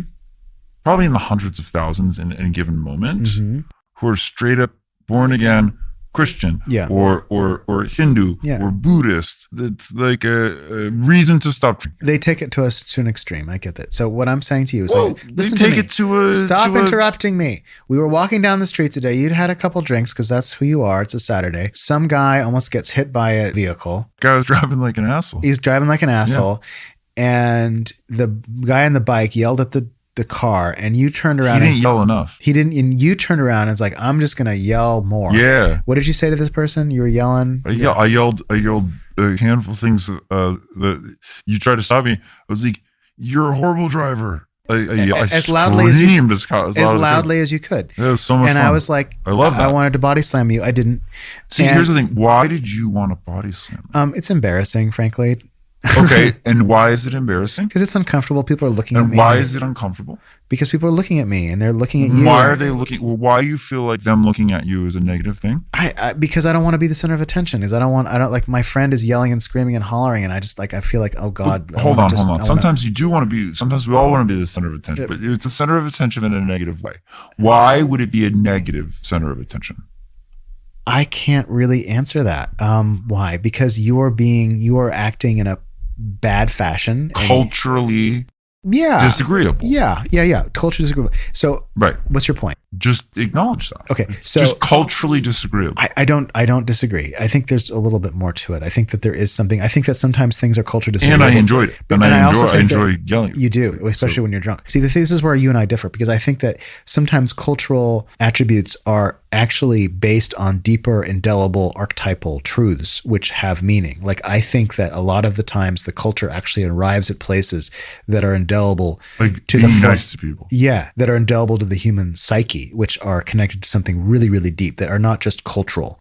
probably in the hundreds of thousands in any given moment, Mm-hmm. who are straight up born again Christian, Yeah. or Hindu, Yeah. or Buddhist. That's like a reason to stop drinking. They take it to us to an extreme. I get that. So what I'm saying to you is, Well, like, they listen take to me. it to a Stop to a- interrupting me. We were walking down the street today. You'd had a couple drinks because that's who you are. It's a Saturday. Some guy almost gets hit by a vehicle. Guy was driving like an asshole. He's driving like an asshole. And the guy on the bike yelled at the car, and you turned around. He didn't yell enough. He didn't. And you turned around and was like, I'm just going to yell more. Yeah. What did you say to this person? You were yelling. I yelled a handful of things. That you tried to stop me. I was like, "You're a horrible driver." I As loudly as you- screamed as loudly as you could. It was so much And fun. I was like, I love that. I wanted to body slam you. I didn't. See, and- here's the thing. Why did you want to body slam? It's embarrassing, frankly, Okay, and why is it embarrassing? because it's uncomfortable. People are looking at And me. why is it uncomfortable? Because people are looking at me and they're looking at you. Why are they looking? Well, why do you feel like them looking at you is a negative thing? Because I don't want to be the center of attention. Because I don't like, my friend is yelling and screaming and hollering, and I just like, I feel like, oh God. Hold on. Sometimes you do want to be. Sometimes we all want to be the center of attention, but it's a center of attention in a negative way. Why would it be a negative center of attention? I can't really answer that. Why? Because you are acting in a bad fashion. Culturally Yeah. disagreeable. Yeah. Culture disagreeable. So Right. what's your point? Just acknowledge that. Okay. It's So just culturally disagreeable. I don't disagree. I think there's a little bit more to it. I think that there is something. I think that sometimes things are culture disagreeable. And I enjoyed it. And I also think enjoy that yelling. You do, especially when you're drunk. See, this is where you and I differ, because I think that sometimes cultural attributes are actually based on deeper, indelible, archetypal truths which have meaning. Like, I think that a lot of the times the culture actually arrives at places that are indelible Like to being the nice to people. Yeah, that are indelible to the human psyche, which are connected to something really, really deep, that are not just cultural,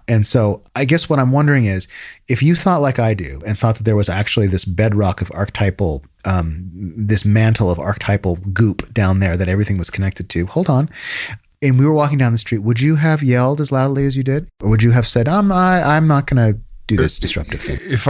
And so I guess what I'm wondering is, if you thought like I do and thought that there was actually this bedrock of archetypal, this mantle of archetypal goop down there that everything was connected to, hold on. And we were walking down the street, would you have yelled as loudly as you did? Or would you have said, I'm not going to do this disruptive thing? If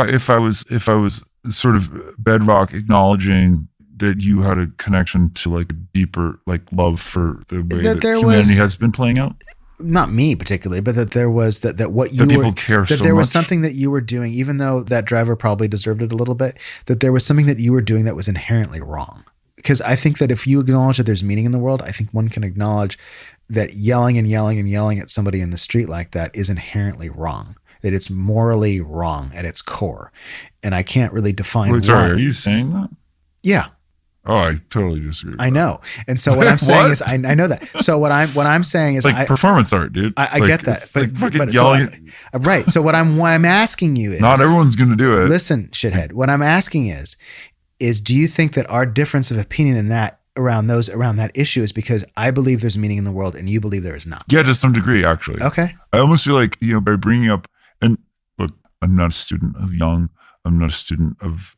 I was sort of bedrock acknowledging that you had a connection to like a deeper like love for the way that humanity has been playing out. Not me particularly, but that there was that what you That people were, care that so there was much. something that you were doing, even though that driver probably deserved it a little bit, that there was something that you were doing that was inherently wrong. Because I think that if you acknowledge that there's meaning in the world, I think one can acknowledge that yelling and yelling and yelling at somebody in the street like that is inherently wrong. That it's morally wrong at its core. And I can't really define Wait, sorry, why. are you saying that? Yeah. Oh, I totally disagree. With I that. know. And so what I'm saying What? is, I know that. So what I'm saying is, It's like performance art, dude. I Like, get that. it's like fucking so yelling. right. So what I'm asking you is, Not everyone's going to do it. listen, shithead. What I'm asking is do you think that our difference of opinion in that around that issue is because I believe there's meaning in the world and you believe there is not? Yeah, to some degree, actually. Okay. I almost feel like, by bringing up, and look, I'm not a student of Jung. I'm not a student of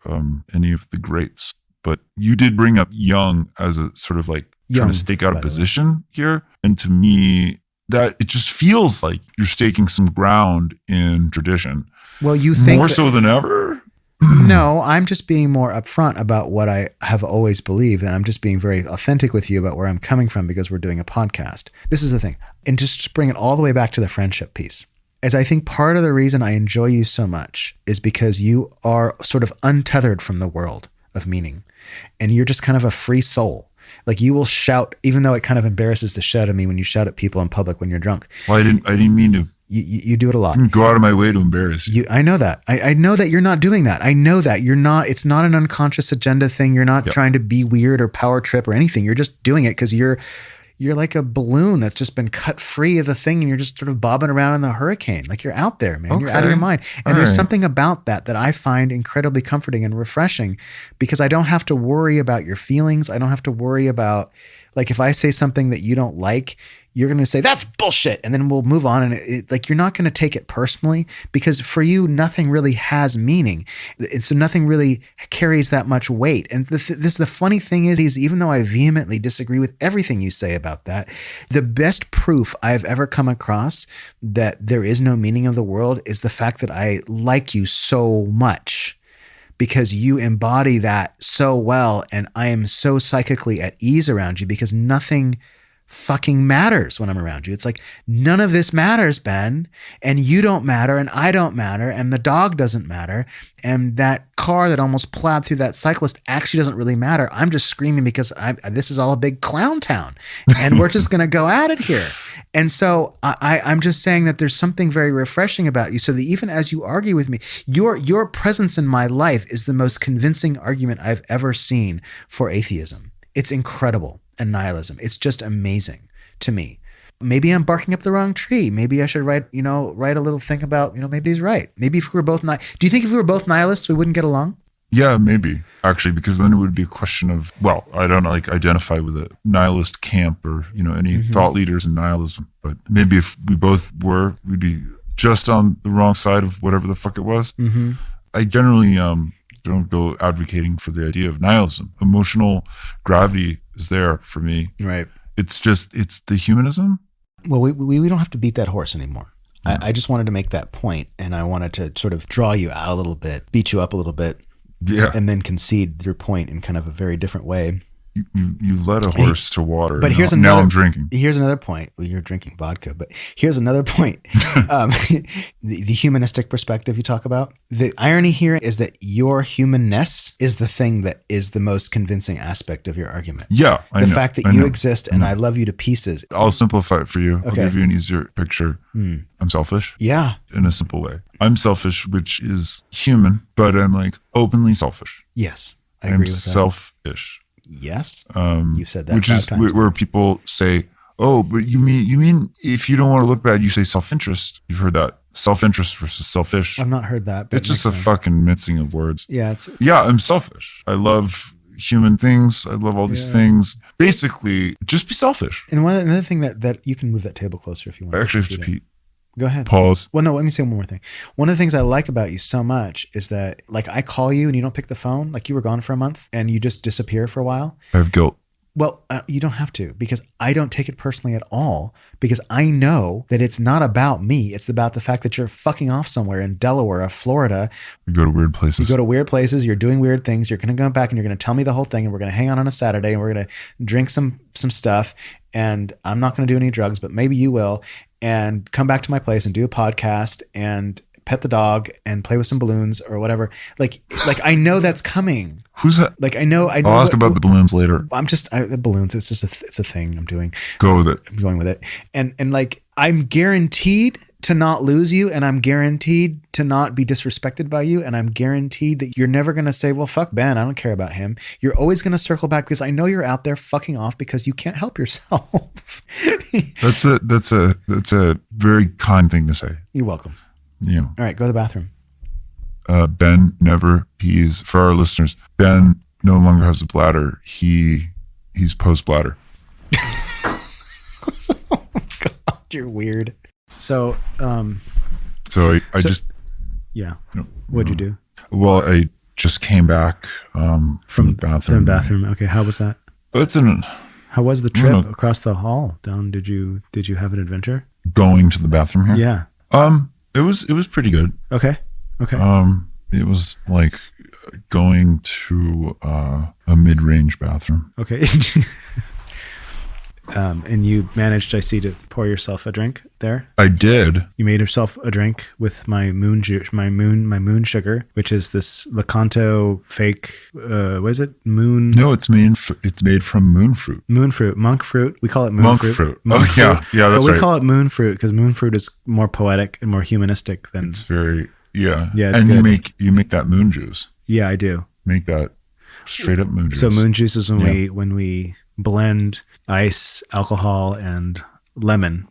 any of the greats, but you did bring up Jung as a sort of like trying Jung, to stake out by a the way. position here. And to me, that it just feels like you're staking some ground in tradition. Well, you think More that- so than ever? No, I'm just being more upfront about what I have always believed, and I'm just being very authentic with you about where I'm coming from because we're doing a podcast. This is the thing. And just to bring it all the way back to the friendship piece. is I think part of the reason I enjoy you so much is because you are sort of untethered from the world of meaning, and you're just kind of a free soul. Like you will shout, even though it kind of embarrasses the shit out of me when you shout at people in public when you're drunk. Well, I didn't mean to. You do it a lot. Go out of my way to embarrass you. I know that. I know that you're not doing that. I know that you're not. It's not an unconscious agenda thing. You're not trying to be weird or power trip or anything. You're just doing it because you're like a balloon that's just been cut free of the thing, and you're just sort of bobbing around in the hurricane. Like you're out there, man. Okay. You're out of your mind. And there's something about that I find incredibly comforting and refreshing, because I don't have to worry about your feelings. I don't have to worry about, like, if I say something that you don't like, you're going to say, that's bullshit. And then we'll move on. And like, you're not going to take it personally, because for you, nothing really has meaning. And so nothing really carries that much weight. And the funny thing is even though I vehemently disagree with everything you say about that, the best proof I've ever come across that there is no meaning of the world is the fact that I like you so much, because you embody that so well. And I am so psychically at ease around you, because nothing fucking matters when I'm around you. It's like, none of this matters, Ben, and you don't matter, and I don't matter, and the dog doesn't matter, and that car that almost plowed through that cyclist actually doesn't really matter. I'm just screaming because this is all a big clown town, and we're just going to go at it here. And so I'm just saying that there's something very refreshing about you, so that even as you argue with me, your presence in my life is the most convincing argument I've ever seen for atheism. It's incredible. And nihilism. It's just amazing to me. Maybe I'm barking up the wrong tree. Maybe I should write a little thing about, maybe he's right. Maybe if we were both do you think if we were both nihilists, we wouldn't get along? Yeah, maybe, actually, because then it would be a question of, well, I don't identify with a nihilist camp or, any thought leaders in nihilism. But maybe if we both were, we'd be just on the wrong side of whatever the fuck it was. Mm-hmm. I generally don't go advocating for the idea of nihilism. Emotional gravity is there for me. Right. It's the humanism. Well, we don't have to beat that horse anymore. I just wanted to make that point, and I wanted to sort of draw you out a little bit, beat you up a little bit, and then concede your point in kind of a very different way. You led a horse to water. But now I'm drinking. Here's another point. Well, you're drinking vodka, but here's another point. The humanistic perspective you talk about. The irony here is that your humanness is the thing that is the most convincing aspect of your argument. Yeah, the fact that you exist and I love you to pieces. I'll simplify it for you. Okay. I'll give you an easier picture. I'm selfish. Yeah. In a simple way. I'm selfish, which is human, but I'm like openly selfish. Yes, I agree with that. I'm selfish. Yes, you've said that. Which is where people say, "Oh, but you mean if you don't want to look bad, you say self-interest." You've heard that, self-interest versus selfish. I've not heard that. But it's just a fucking mixing of words. Yeah, I'm selfish. I love human things. I love all these things. Basically, just be selfish. And another thing that you can move that table closer if you want. I actually have to pee. Go ahead. Pause. Well, no, let me say one more thing. One of the things I like about you so much is that, like, I call you and you don't pick the phone. Like, you were gone for a month and you just disappear for a while. I have guilt. Well, you don't have to, because I don't take it personally at all, because I know that it's not about me. It's about the fact that you're fucking off somewhere in Delaware or Florida. You go to weird places. You're doing weird things. You're going to go back and you're going to tell me the whole thing, and we're going to hang out on a Saturday and we're going to drink some stuff. And I'm not going to do any drugs, but maybe you will, and come back to my place and do a podcast and pet the dog and play with some balloons or whatever. Like I know that's coming. Who's that? Like I know. I'll ask about the balloons later. The balloons. It's just it's a thing I'm doing. Go with it. I'm going with it. And like, I'm guaranteed to not lose you, and I'm guaranteed to not be disrespected by you, and I'm guaranteed that you're never going to say, well, fuck Ben, I don't care about him. You're always going to circle back, because I know you're out there fucking off because you can't help yourself. That's a very kind thing to say. You're welcome. Yeah. All right, go to the bathroom. Ben never pees. For our listeners, Ben no longer has a bladder. He's post bladder. Oh God, you're weird. So, I just. Yeah. What'd you do? Well, I just came back from the bathroom. From the bathroom. Okay. How was that? How was the trip across the hall down? Did you have an adventure? Going to the bathroom here? Yeah. It was pretty good. Okay. It was like going to a mid-range bathroom. Okay. And you managed, I see, to pour yourself a drink there. I did. You made yourself a drink with my moon juice, my moon sugar, which is this Lakanto fake. What is it? Moon? No, it's made from moon fruit. Moon fruit, monk fruit. We call it moon fruit. Monk fruit. Yeah, that's but we right. call it moon fruit because moon fruit is more poetic and more humanistic than. It's very yeah. It's and good. you make that moon juice. Yeah, I do. Make that straight up moon juice. So moon juice is when we blend ice, alcohol, and lemon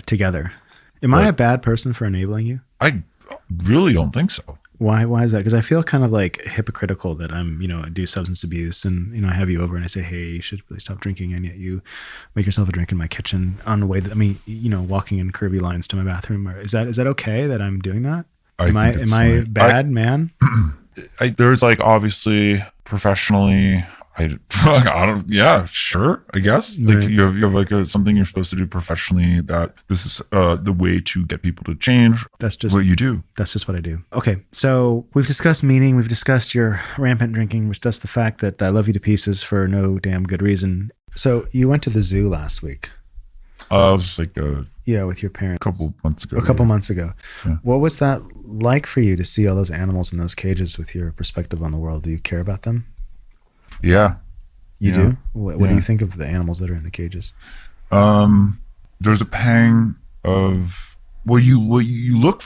together. Am I a bad person for enabling you? I really don't think so. Why is that? Because I feel kind of like hypocritical that I'm, I do substance abuse and, I have you over and I say, hey, you should really stop drinking. And yet you make yourself a drink in my kitchen on the way that, walking in curvy lines to my bathroom. Is that okay that I'm doing that? Am I bad, man? There's obviously professionally, I don't, yeah, sure, I guess. Right. You have something you're supposed to do professionally that this is the way to get people to change. That's just what you do. That's just what I do. Okay. So we've discussed meaning. We've discussed your rampant drinking. We've discussed the fact that I love you to pieces for no damn good reason. So you went to the zoo last week. It was with your parents. A couple months ago. Months ago. Yeah. What was that like for you to see all those animals in those cages with your perspective on the world? Do you care about them? Yeah. You do? What do you think of the animals that are in the cages? There's a pang of, you look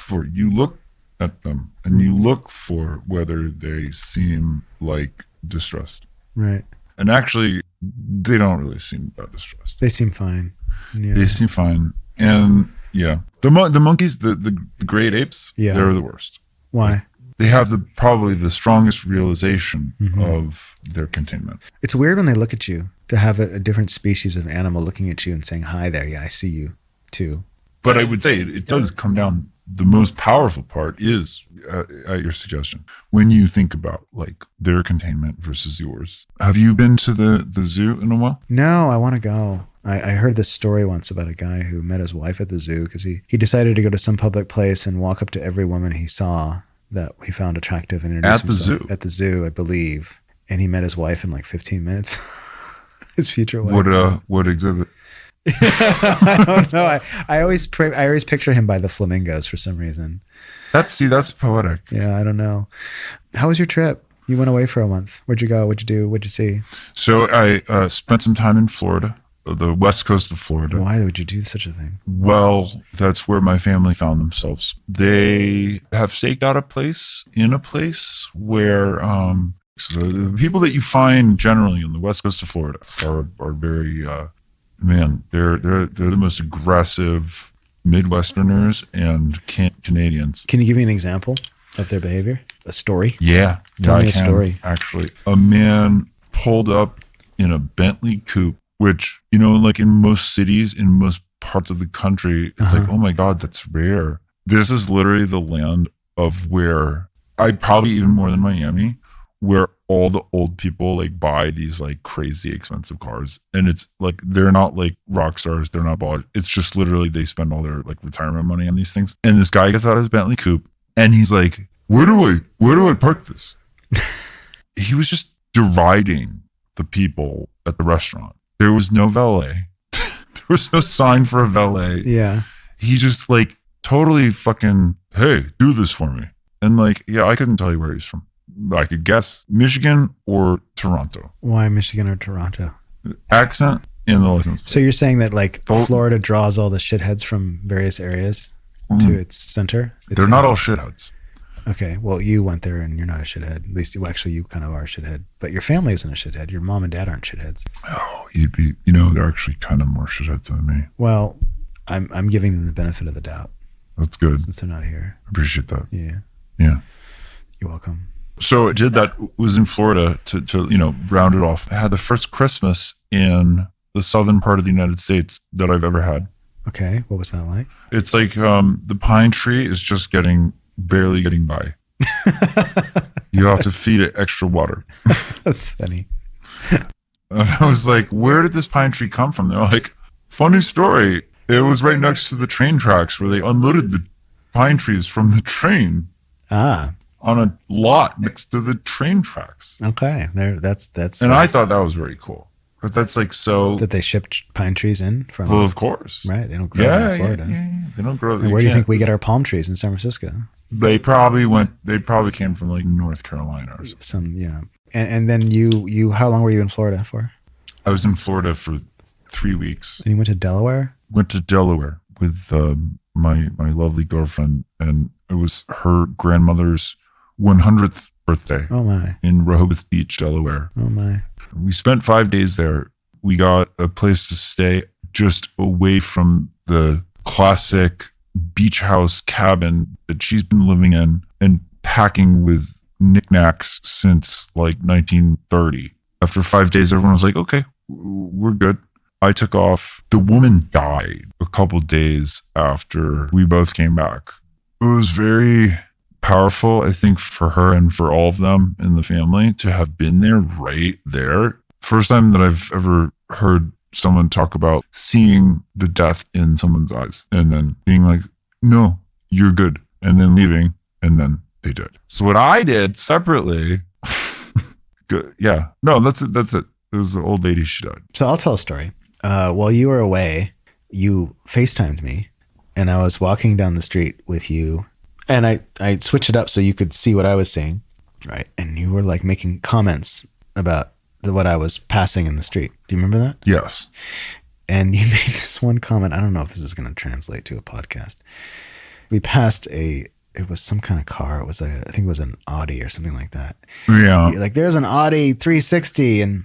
at them and you look for whether they seem like distressed. Right. And actually, they don't really seem that distressed. They seem fine. Yeah. They seem fine. And the monkeys, the great apes, they're the worst. Why? They have probably the strongest realization of their containment. It's weird when they look at you to have a different species of animal looking at you and saying, hi there. Yeah, I see you too. But I would say it does come down. The most powerful part is, at your suggestion, when you think about their containment versus yours. Have you been to the zoo in a while? No, I want to go. I heard this story once about a guy who met his wife at the zoo because he decided to go to some public place and walk up to every woman he saw that he found attractive and introduce himself at the zoo, I believe. And he met his wife in 15 minutes. His future wife. What exhibit? I don't know. I always picture him by the flamingos for some reason. That's poetic. Yeah, I don't know. How was your trip? You went away for a month. Where'd you go? What'd you do? What'd you see? So I spent some time in Florida, the west coast of Florida. Why would you do such a thing? Well, that's where my family found themselves. They have staked out a place where so the people that you find generally on the west coast of Florida are very they're the most aggressive Midwesterners and Canadians. Can you give me an example of their behavior? A story? Yeah. Tell me a story. Actually, a man pulled up in a Bentley coupe, which, in most cities, in most parts of the country, it's oh my God, that's rare. This is literally the land of where probably even more than Miami, where all the old people buy these crazy expensive cars. And it's they're not rock stars. They're not ballers. It's just literally they spend all their retirement money on these things. And this guy gets out of his Bentley coupe and he's like, where do I park this? He was just deriding the people at the restaurant. There was no valet. There was no sign for a valet. Yeah. He just totally fucking, hey, do this for me. And I couldn't tell you where he's from. I could guess Michigan or Toronto. Why Michigan or Toronto? Accent in the license plate. So you're saying that Florida draws all the shitheads from various areas to its center? They're not all shitheads. Okay. Well, you went there and you're not a shithead. At least, you kind of are a shithead. But your family isn't a shithead. Your mom and dad aren't shitheads. Oh, you'd be, they're actually kind of more shitheads than me. Well, I'm giving them the benefit of the doubt. That's good. Since they're not here. I appreciate that. Yeah. Yeah. You're welcome. So I did that, was in Florida to round it off. I had the first Christmas in the southern part of the United States that I've ever had. Okay. What was that like? It's the pine tree is just barely getting by. You have to feed it extra water. That's funny. And I was like, where did this pine tree come from? They're like, funny story. It was right next to the train tracks where they unloaded the pine trees from the train. On a lot next to the train tracks. Okay. That's and I thought that was very cool. But that's like so. That they shipped pine trees in from. Well, of course. Right. They don't grow in Florida. Yeah. They don't grow. And where do you think we get our palm trees in San Francisco? They probably came from like North Carolina or something. And then you, how long were you in Florida for? I was in Florida for 3 weeks. And you went to Delaware? Went to Delaware with my lovely girlfriend, and it was her grandmother's 100th birthday. Oh my! In Rehoboth Beach, Delaware. Oh my! We spent 5 days there. We got a place to stay just away from the classic beach house cabin that she's been living in and packing with knickknacks since like 1930. After 5 days, everyone was like, okay, we're good. I took off. The woman died a couple days after we both came back. It was very powerful, I think, for her and for all of them in the family to have been there right there. First time that I've ever heard someone talk about seeing the death in someone's eyes and then being like, no, you're good. And then leaving, and then they did. So what I did separately, good. Yeah, no, that's it. It was the old lady, she died. So I'll tell a story. While you were away, you FaceTimed me, and I was walking down the street with you, and I switched it up so you could see what I was saying, right? And you were like making comments about what I was passing in the street. Do you remember that? Yes. And you made this one comment. I don't know if this is going to translate to a podcast. We passed it was some kind of car. It was I think it was an Audi or something like that. Yeah. Like there's an Audi 360 and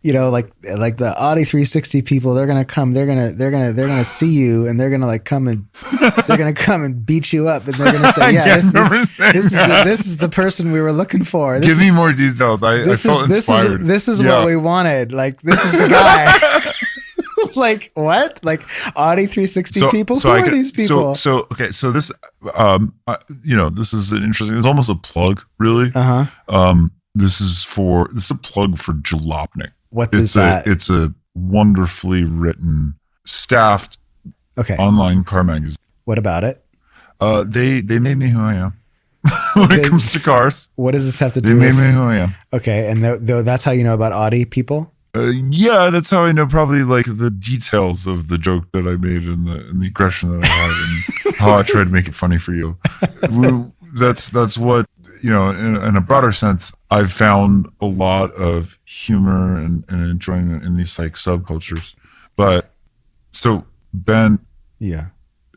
you know, like the Audi 360 people, they're gonna come, they're gonna see you, and they're gonna like come and beat you up, and they're gonna say, yeah, this is the person we were looking for. Give me more details. I felt inspired. This is what we wanted. Like this is the guy. Like what? Like Audi 360 people? Who are these people? So okay. So this, this is an interesting. It's almost a plug, really. This is a plug for Jalopnik. What is that? It's a wonderfully written, staffed, online car magazine. What about it? They made me who I am. When it comes to cars, what does this have to do? They made me who I am. Okay, and that's how you know about Audi people. Yeah, that's how I know probably like the details of the joke that I made and the aggression that I had and how I tried to make it funny for you. That's what, in a broader sense, I've found a lot of humor and enjoyment in these like subcultures. But so Ben,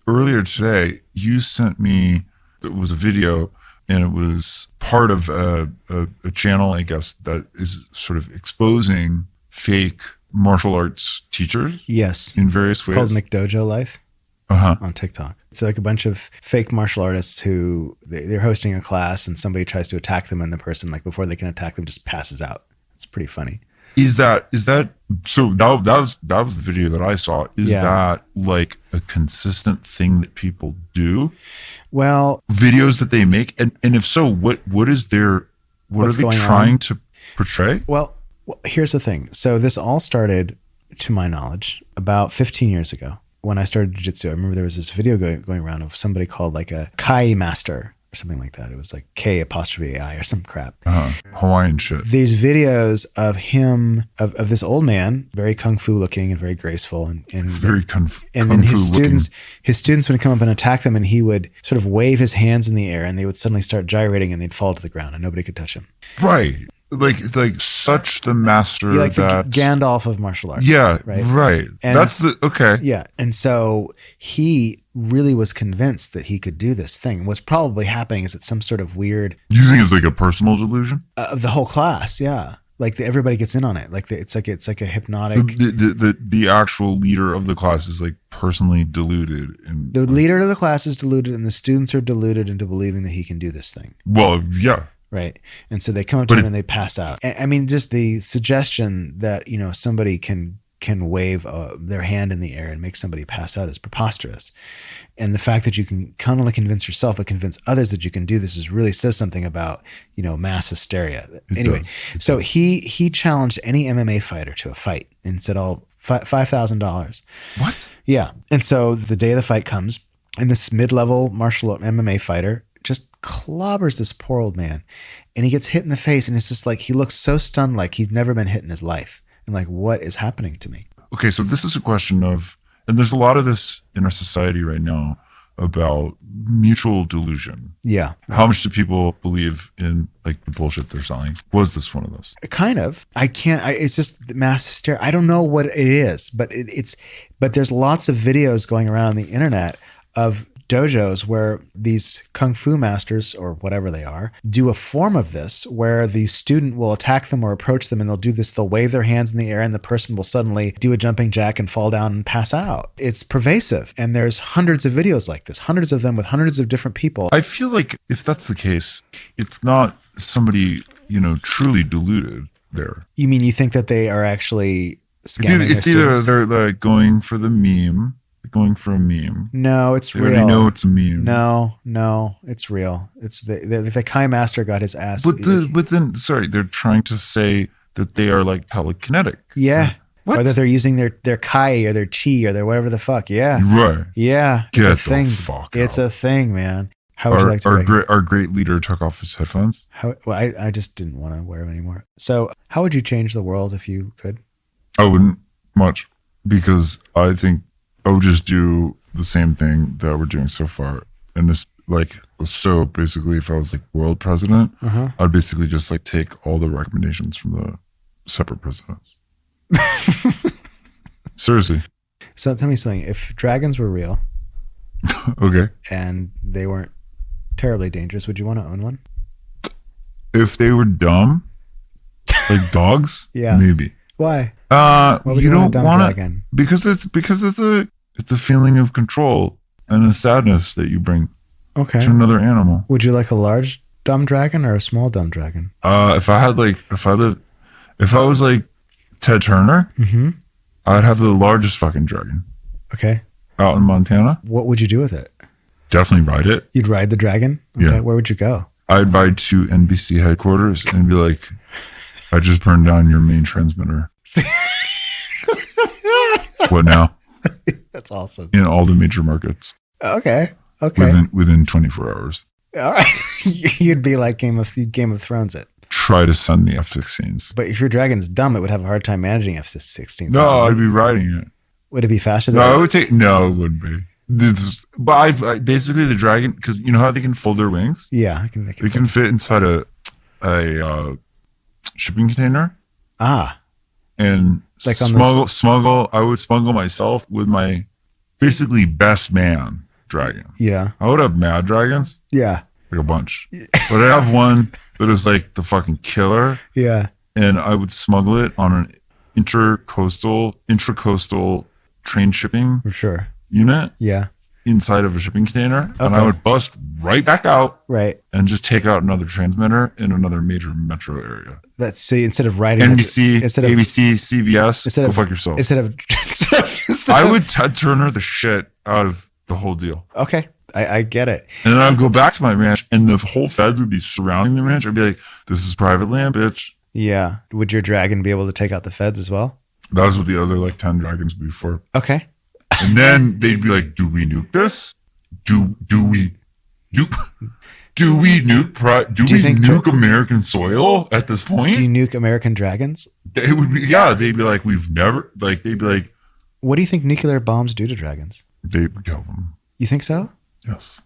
earlier today you sent me, it was a video and it was part of a channel, I guess, that is sort of exposing fake martial arts teachers. Yes. In various ways. It's called McDojo Life on TikTok. It's like a bunch of fake martial artists who they're hosting a class and somebody tries to attack them and the person, like before they can attack them, just passes out. It's pretty funny. Is that so that was the video that I saw. Is that like a consistent thing that people do? Well, videos that they make, and if so, what are they trying to portray? Well, here's the thing. So this all started, to my knowledge, about 15 years ago when I started jiu-jitsu. I remember there was this video going around of somebody called like a Kai master or something like that. It was like K''AI or some crap. Hawaiian shit. These videos of him, of this old man, very kung fu looking and very graceful, and very kung fu then his students would come up and attack them, and he would sort of wave his hands in the air, and they would suddenly start gyrating, and they'd fall to the ground, and nobody could touch him. Right. Like such the master, like that the Gandalf of martial arts. Yeah, right. And that's okay. Yeah, and so he really was convinced that he could do this thing. What's probably happening is it's some sort of weird. You think it's like a personal delusion of the whole class? Yeah, like everybody gets in on it. Like it's like a hypnotic. The actual leader of the class is like personally deluded, and the leader of the class is deluded, and the students are deluded into believing that he can do this thing. Well, yeah. Right. And so they come up to him and they pass out. I mean, just the suggestion that, somebody can wave their hand in the air and make somebody pass out is preposterous. And the fact that you can not only convince yourself, but convince others that you can do this really says something about, mass hysteria. Anyway, so he challenged any MMA fighter to a fight and said, $5,000. What? Yeah. And so the day of the fight comes, and this mid-level martial MMA fighter just clobbers this poor old man, and he gets hit in the face, and it's just like he looks so stunned, like he's never been hit in his life. and like, what is happening to me? Okay, so this is a question of, and there's a lot of this in our society right now about mutual delusion. Yeah. How much do people believe in like the bullshit they're selling? Was this one of those? Kind of. It's just mass hysteria. I don't know what it is, but but there's lots of videos going around on the internet of dojos where these kung fu masters or whatever they are do a form of this where the student will attack them or approach them, and they'll wave their hands in the air, and the person will suddenly do a jumping jack and fall down and pass out. It's pervasive, and there's hundreds of videos like this, hundreds of them with hundreds of different people. I feel like if that's the case, it's not somebody, truly deluded there. You mean you think that they are actually scamming? It's either they're like going for the meme, going for a meme. No, it's they real. Already know it's a meme. No, it's real. It's the Kai master got his ass. But they're trying to say that they are like telekinetic. Yeah. What? Or that they're using their Kai or their Chi or their whatever the fuck. Yeah. Right. Yeah. Get it's a the thing. fuck It's out. a thing, man. How would you like to our great leader took off his headphones? I just didn't want to wear them anymore. So how would you change the world if you could? I wouldn't much, because I think I would just do the same thing that we're doing so far. And this, so basically, if I was like world president, I'd basically just like take all the recommendations from the separate presidents. Seriously. So tell me something. If dragons were real, okay, and they weren't terribly dangerous, would you want to own one? If they were dumb, like dogs, yeah, maybe. Why? You don't want to, because it's a feeling of control and a sadness that you bring to another animal. Would you like a large dumb dragon or a small dumb dragon? If I was like Ted Turner, I'd have the largest fucking dragon. Okay. Out in Montana. What would you do with it? Definitely ride it. You'd ride the dragon? Okay. Yeah. Where would you go? I'd ride to NBC headquarters and be like, I just burned down your main transmitter. What now? That's awesome. In all the major markets. Okay. Within 24 hours. All right. You'd be like Game of Thrones it. Try to send the F-16s. But if your dragon's dumb, it would have a hard time managing F-16s. No, I'd be riding it. Would it be faster than No, it wouldn't be. But I basically the dragon, because you know how they can fold their wings? Yeah, I can make it. They can fit inside a shipping container. And like smuggle. I would smuggle myself with my basically best man dragon. Yeah. I would have mad dragons. Yeah. Like a bunch. But I have one that is like the fucking killer. Yeah. And I would smuggle it on an intracoastal train shipping for sure unit. Yeah. Inside of a shipping container. Okay. And I would bust right back out. Right. And just take out another transmitter in another major metro area. That's so instead of writing NBC, ABC, CBS, go fuck yourself. Instead of I would Ted Turner the shit out of the whole deal. Okay. I get it. And then I'd go back to my ranch and the whole feds would be surrounding the ranch. I'd be like, this is private land, bitch. Yeah. Would your dragon be able to take out the feds as well? That was what the other like 10 dragons would be for. Okay. And then they'd be like, do we nuke this? Do we nuke American soil at this point? Do you nuke American dragons? It would be, yeah. They'd be like, we've never, like, they'd be like, what do you think nuclear bombs do to dragons? They would kill them. You think so? Yes.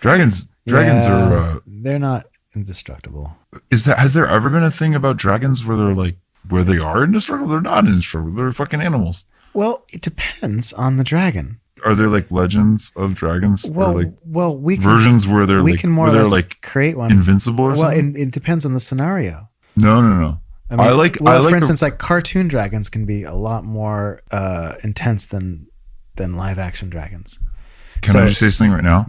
Dragons are they're not indestructible. Has there ever been a thing about dragons where they are indestructible? They're not indestructible. They're fucking animals. Well, it depends on the dragon. Are there like legends of dragons? Well, we can, versions where they're we like, can more or less like create one invincible or something? Well, it depends on the scenario. No. I mean, for instance, like cartoon dragons can be a lot more intense than live action dragons. Can I just say something right now,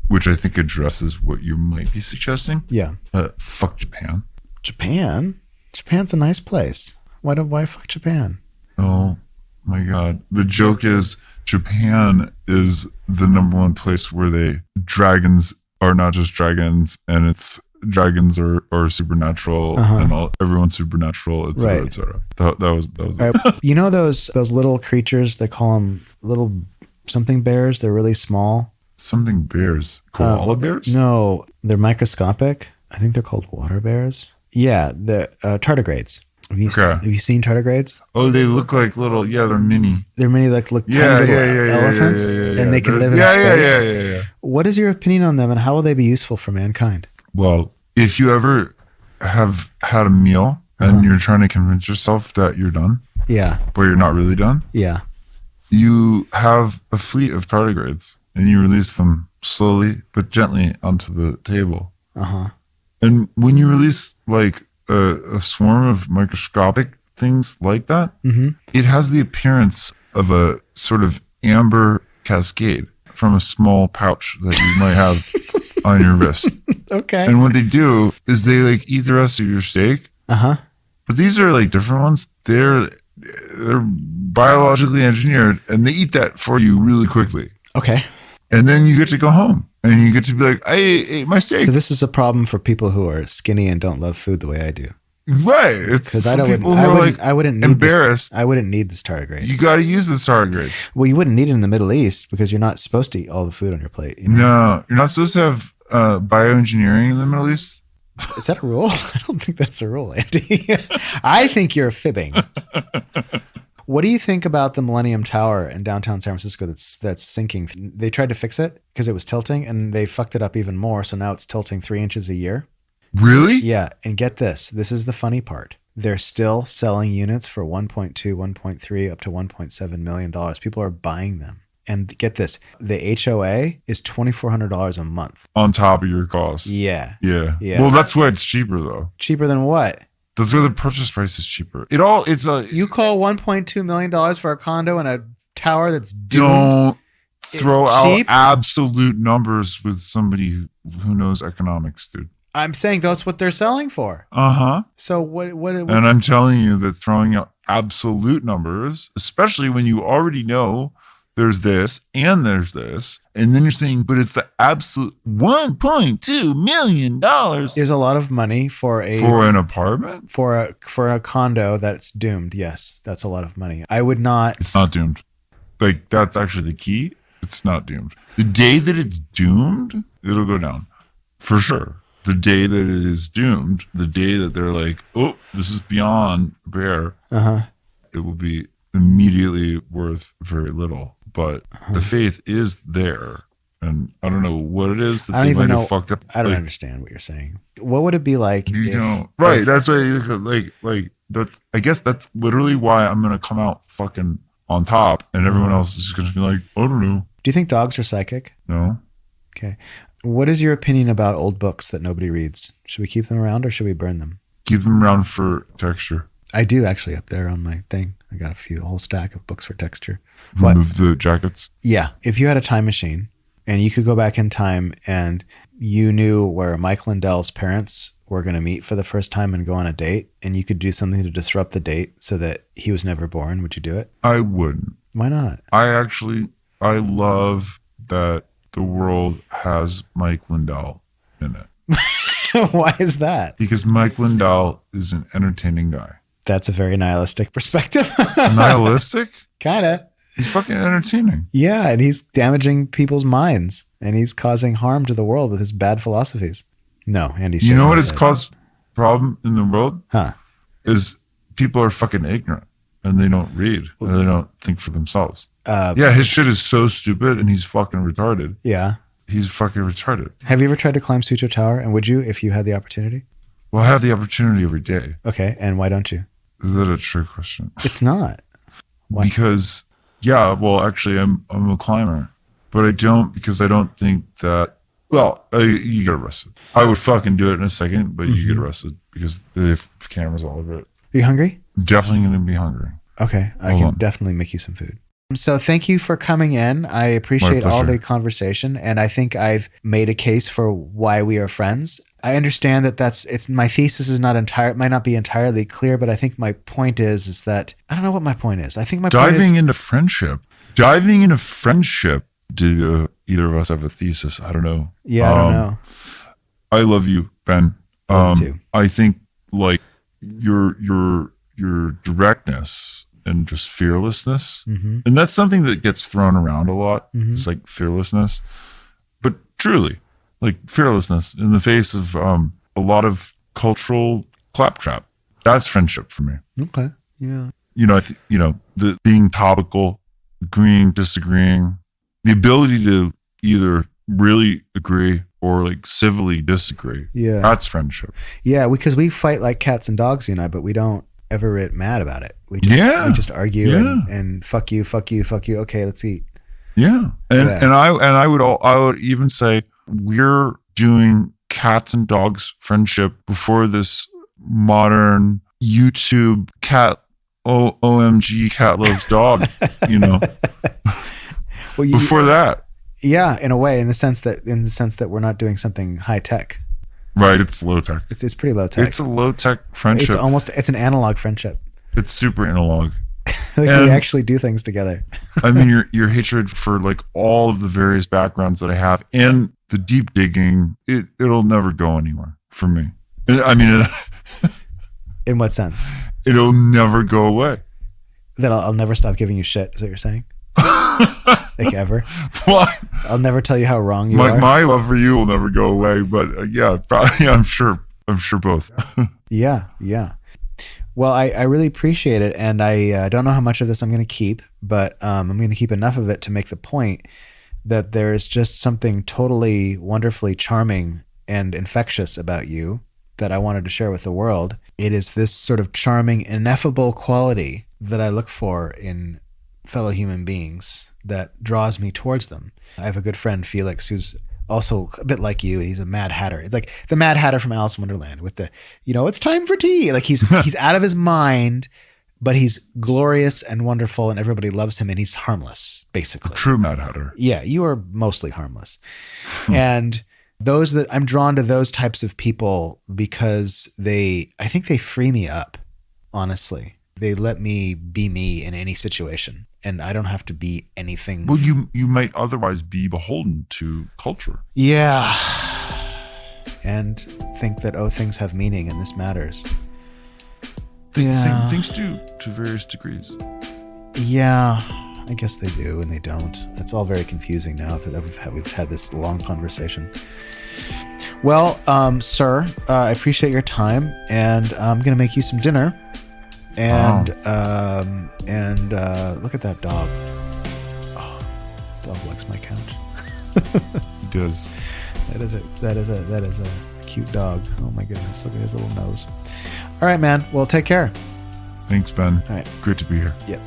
which I think addresses what you might be suggesting? Yeah. Fuck Japan. Japan's a nice place. Why fuck Japan? Oh my God. The joke is Japan is the number one place where dragons are not just dragons, and it's dragons are supernatural and everyone's supernatural, et cetera, et cetera. That was right. You know those little creatures, they call them little something bears. They're really small. Something bears. Koala bears? No, they're microscopic. I think they're called water bears. Yeah, the tardigrades. Have you seen tardigrades? Oh, they look like little. Yeah, they're mini. They're many look tiny little elephants, and they can live in space. Yeah. What is your opinion on them, and how will they be useful for mankind? Well, if you ever have had a meal and you're trying to convince yourself that you're done, but you're not really done, you have a fleet of tardigrades and you release them slowly but gently onto the table. And when you release like a swarm of microscopic things like that, it has the appearance of a sort of amber cascade from a small pouch that you might have on your wrist. Okay. And what they do is they like eat the rest of your steak. But these are like different ones. They're biologically engineered, and they eat that for you really quickly. Okay. And then you get to go home and you get to be like, I ate my steak. So this is a problem for people who are skinny and don't love food the way I do. Right. It's because I wouldn't need embarrassed. I wouldn't need this tardigrade. You got to use this tardigrade. Well, you wouldn't need it in the Middle East because you're not supposed to eat all the food on your plate. You know? No, you're not supposed to have bioengineering in the Middle East. Is that a rule? I don't think that's a rule, Andy. I think you're fibbing. What do you think about the Millennium Tower in downtown San Francisco that's sinking? They tried to fix it because it was tilting, and they fucked it up even more. So now it's tilting 3 inches a year. Really? Yeah. And get this. This is the funny part. They're still selling units for 1.2, 1.3, up to $1.7 million. People are buying them. And get this. The HOA is $2,400 a month. On top of your costs. Yeah. Well, that's why it's cheaper, though. Cheaper than what? That's where the purchase price is cheaper. You call $1.2 million for a condo and a tower that's doomed? Don't throw out cheap? absolute numbers with somebody who knows economics, dude. I'm saying that's what they're selling for. So what and I'm telling you that throwing out absolute numbers, especially when you already know there's this and there's this, and then you're saying, but it's the absolute $1.2 million is a lot of money for an apartment, for a condo that's doomed. Yes, that's a lot of money. I would not. It's not doomed. Like, that's actually the key. It's not doomed. The day that it's doomed, it'll go down for sure. The day that it is doomed, the day that they're like, oh, this is beyond repair, it will be immediately worth very little. But the faith is there. And I don't know what it is that they might have fucked up. I don't understand what you're saying. What would it be like? Right. That's why, I guess that's literally why I'm going to come out fucking on top. And everyone else is going to be like, I don't know. Do you think dogs are psychic? No. Okay. What is your opinion about old books that nobody reads? Should we keep them around or should we burn them? Keep them around for texture. I do actually up there on my thing. I got a whole stack of books for texture. Remove the jackets? Yeah. If you had a time machine and you could go back in time and you knew where Mike Lindell's parents were going to meet for the first time and go on a date, and you could do something to disrupt the date so that he was never born, would you do it? I wouldn't. Why not? I love that the world has Mike Lindell in it. Why is that? Because Mike Lindell is an entertaining guy. That's a very nihilistic perspective. Nihilistic? Kinda. He's fucking entertaining. Yeah, and he's damaging people's minds, and he's causing harm to the world with his bad philosophies. No, Andy's. You know what has caused problem in the world? Huh? Is people are fucking ignorant and they don't read and they don't think for themselves. Yeah, his shit is so stupid and he's fucking retarded. Yeah. He's fucking retarded. Have you ever tried to climb Sutro Tower? And would you if you had the opportunity? Well, I have the opportunity every day. Okay, and why don't you? Is that a trick question? It's not. Why? Because, yeah, well, actually, I'm a climber. But I don't because I don't think that, well, you get arrested. I would fucking do it in a second, but you get arrested because they have cameras all over it. Are you hungry? I'm definitely going to be hungry. Okay, I can definitely make you some food. So thank you for coming in. I appreciate all the conversation, and I think I've made a case for why we are friends. I understand that it's my thesis is not might not be entirely clear, but I think my point is that I don't know what my point is. I think my point is diving into friendship. Did either of us have a thesis? I don't know. Yeah, I don't know. I love you, Ben. Love you too. I think like your directness and just fearlessness, and that's something that gets thrown around a lot. It's like fearlessness, but truly, like fearlessness in the face of a lot of cultural claptrap. That's friendship for me. Okay. Yeah. The being topical, agreeing, disagreeing, the ability to either really agree or like civilly disagree. Yeah. That's friendship. Yeah, because we fight like cats and dogs, you and I, but we don't ever get mad about it. We just argue and fuck you. Okay, let's eat. Yeah. And I would even say we're doing cats and dogs friendship before this modern YouTube cat OMG cat loves dog, Well, before that. Yeah, in a way, in the sense that we're not doing something high tech. Right, it's low tech. It's pretty low tech. It's a low tech friendship. It's an analog friendship. It's super analog. We actually do things together. I mean, your hatred for like all of the various backgrounds that I have and the deep digging, it'll never go anywhere for me. I mean, in what sense? It'll never go away. That I'll never stop giving you shit, is what you're saying? Like ever? What? I'll never tell you how wrong you are. My love for you will never go away, but yeah, probably, I'm sure both. Yeah. Well, I really appreciate it, and I don't know how much of this I'm going to keep, but I'm going to keep enough of it to make the point that there's just something totally wonderfully charming and infectious about you that I wanted to share with the world. It is this sort of charming, ineffable quality that I look for in fellow human beings that draws me towards them. I have a good friend, Felix, who's also a bit like you, and he's a Mad Hatter. It's like the Mad Hatter from Alice in Wonderland with the, it's time for tea. Like he's out of his mind, but he's glorious and wonderful, and everybody loves him, and he's harmless, basically. True Mad Hatter. Yeah, you are mostly harmless. And I'm drawn to those types of people because I think they free me up, honestly. They let me be me in any situation, and I don't have to be anything. Well, you might otherwise be beholden to culture. Yeah. And think that, things have meaning and this matters. Things do to various degrees. Yeah, I guess they do and they don't. It's all very confusing now that we've had this long conversation. Well, sir, I appreciate your time, and I'm going to make you some dinner. And look at that dog. Oh, dog likes my couch. He does. That is a cute dog. Oh my goodness, look at his little nose. All right, man. Well, take care. Thanks, Ben. All right. Great to be here. Yep.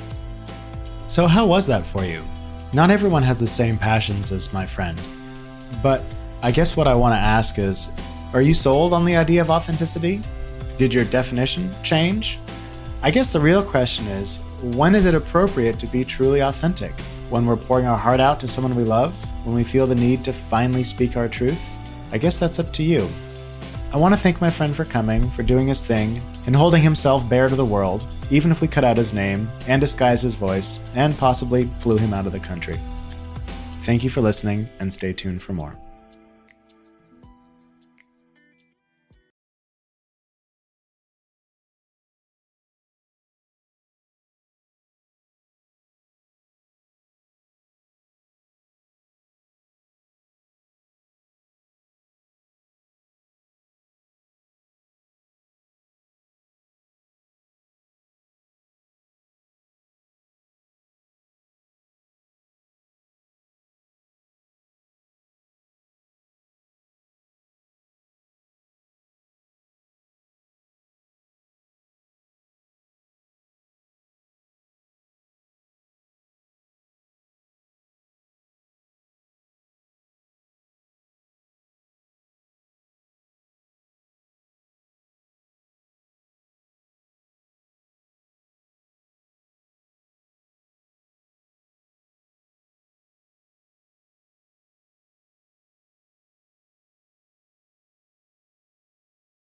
So how was that for you? Not everyone has the same passions as my friend. But I guess what I want to ask is, are you sold on the idea of authenticity? Did your definition change? I guess the real question is, when is it appropriate to be truly authentic? When we're pouring our heart out to someone we love? When we feel the need to finally speak our truth? I guess that's up to you. I want to thank my friend for coming, for doing his thing, and holding himself bare to the world, even if we cut out his name, and disguised his voice, and possibly flew him out of the country. Thank you for listening, and stay tuned for more.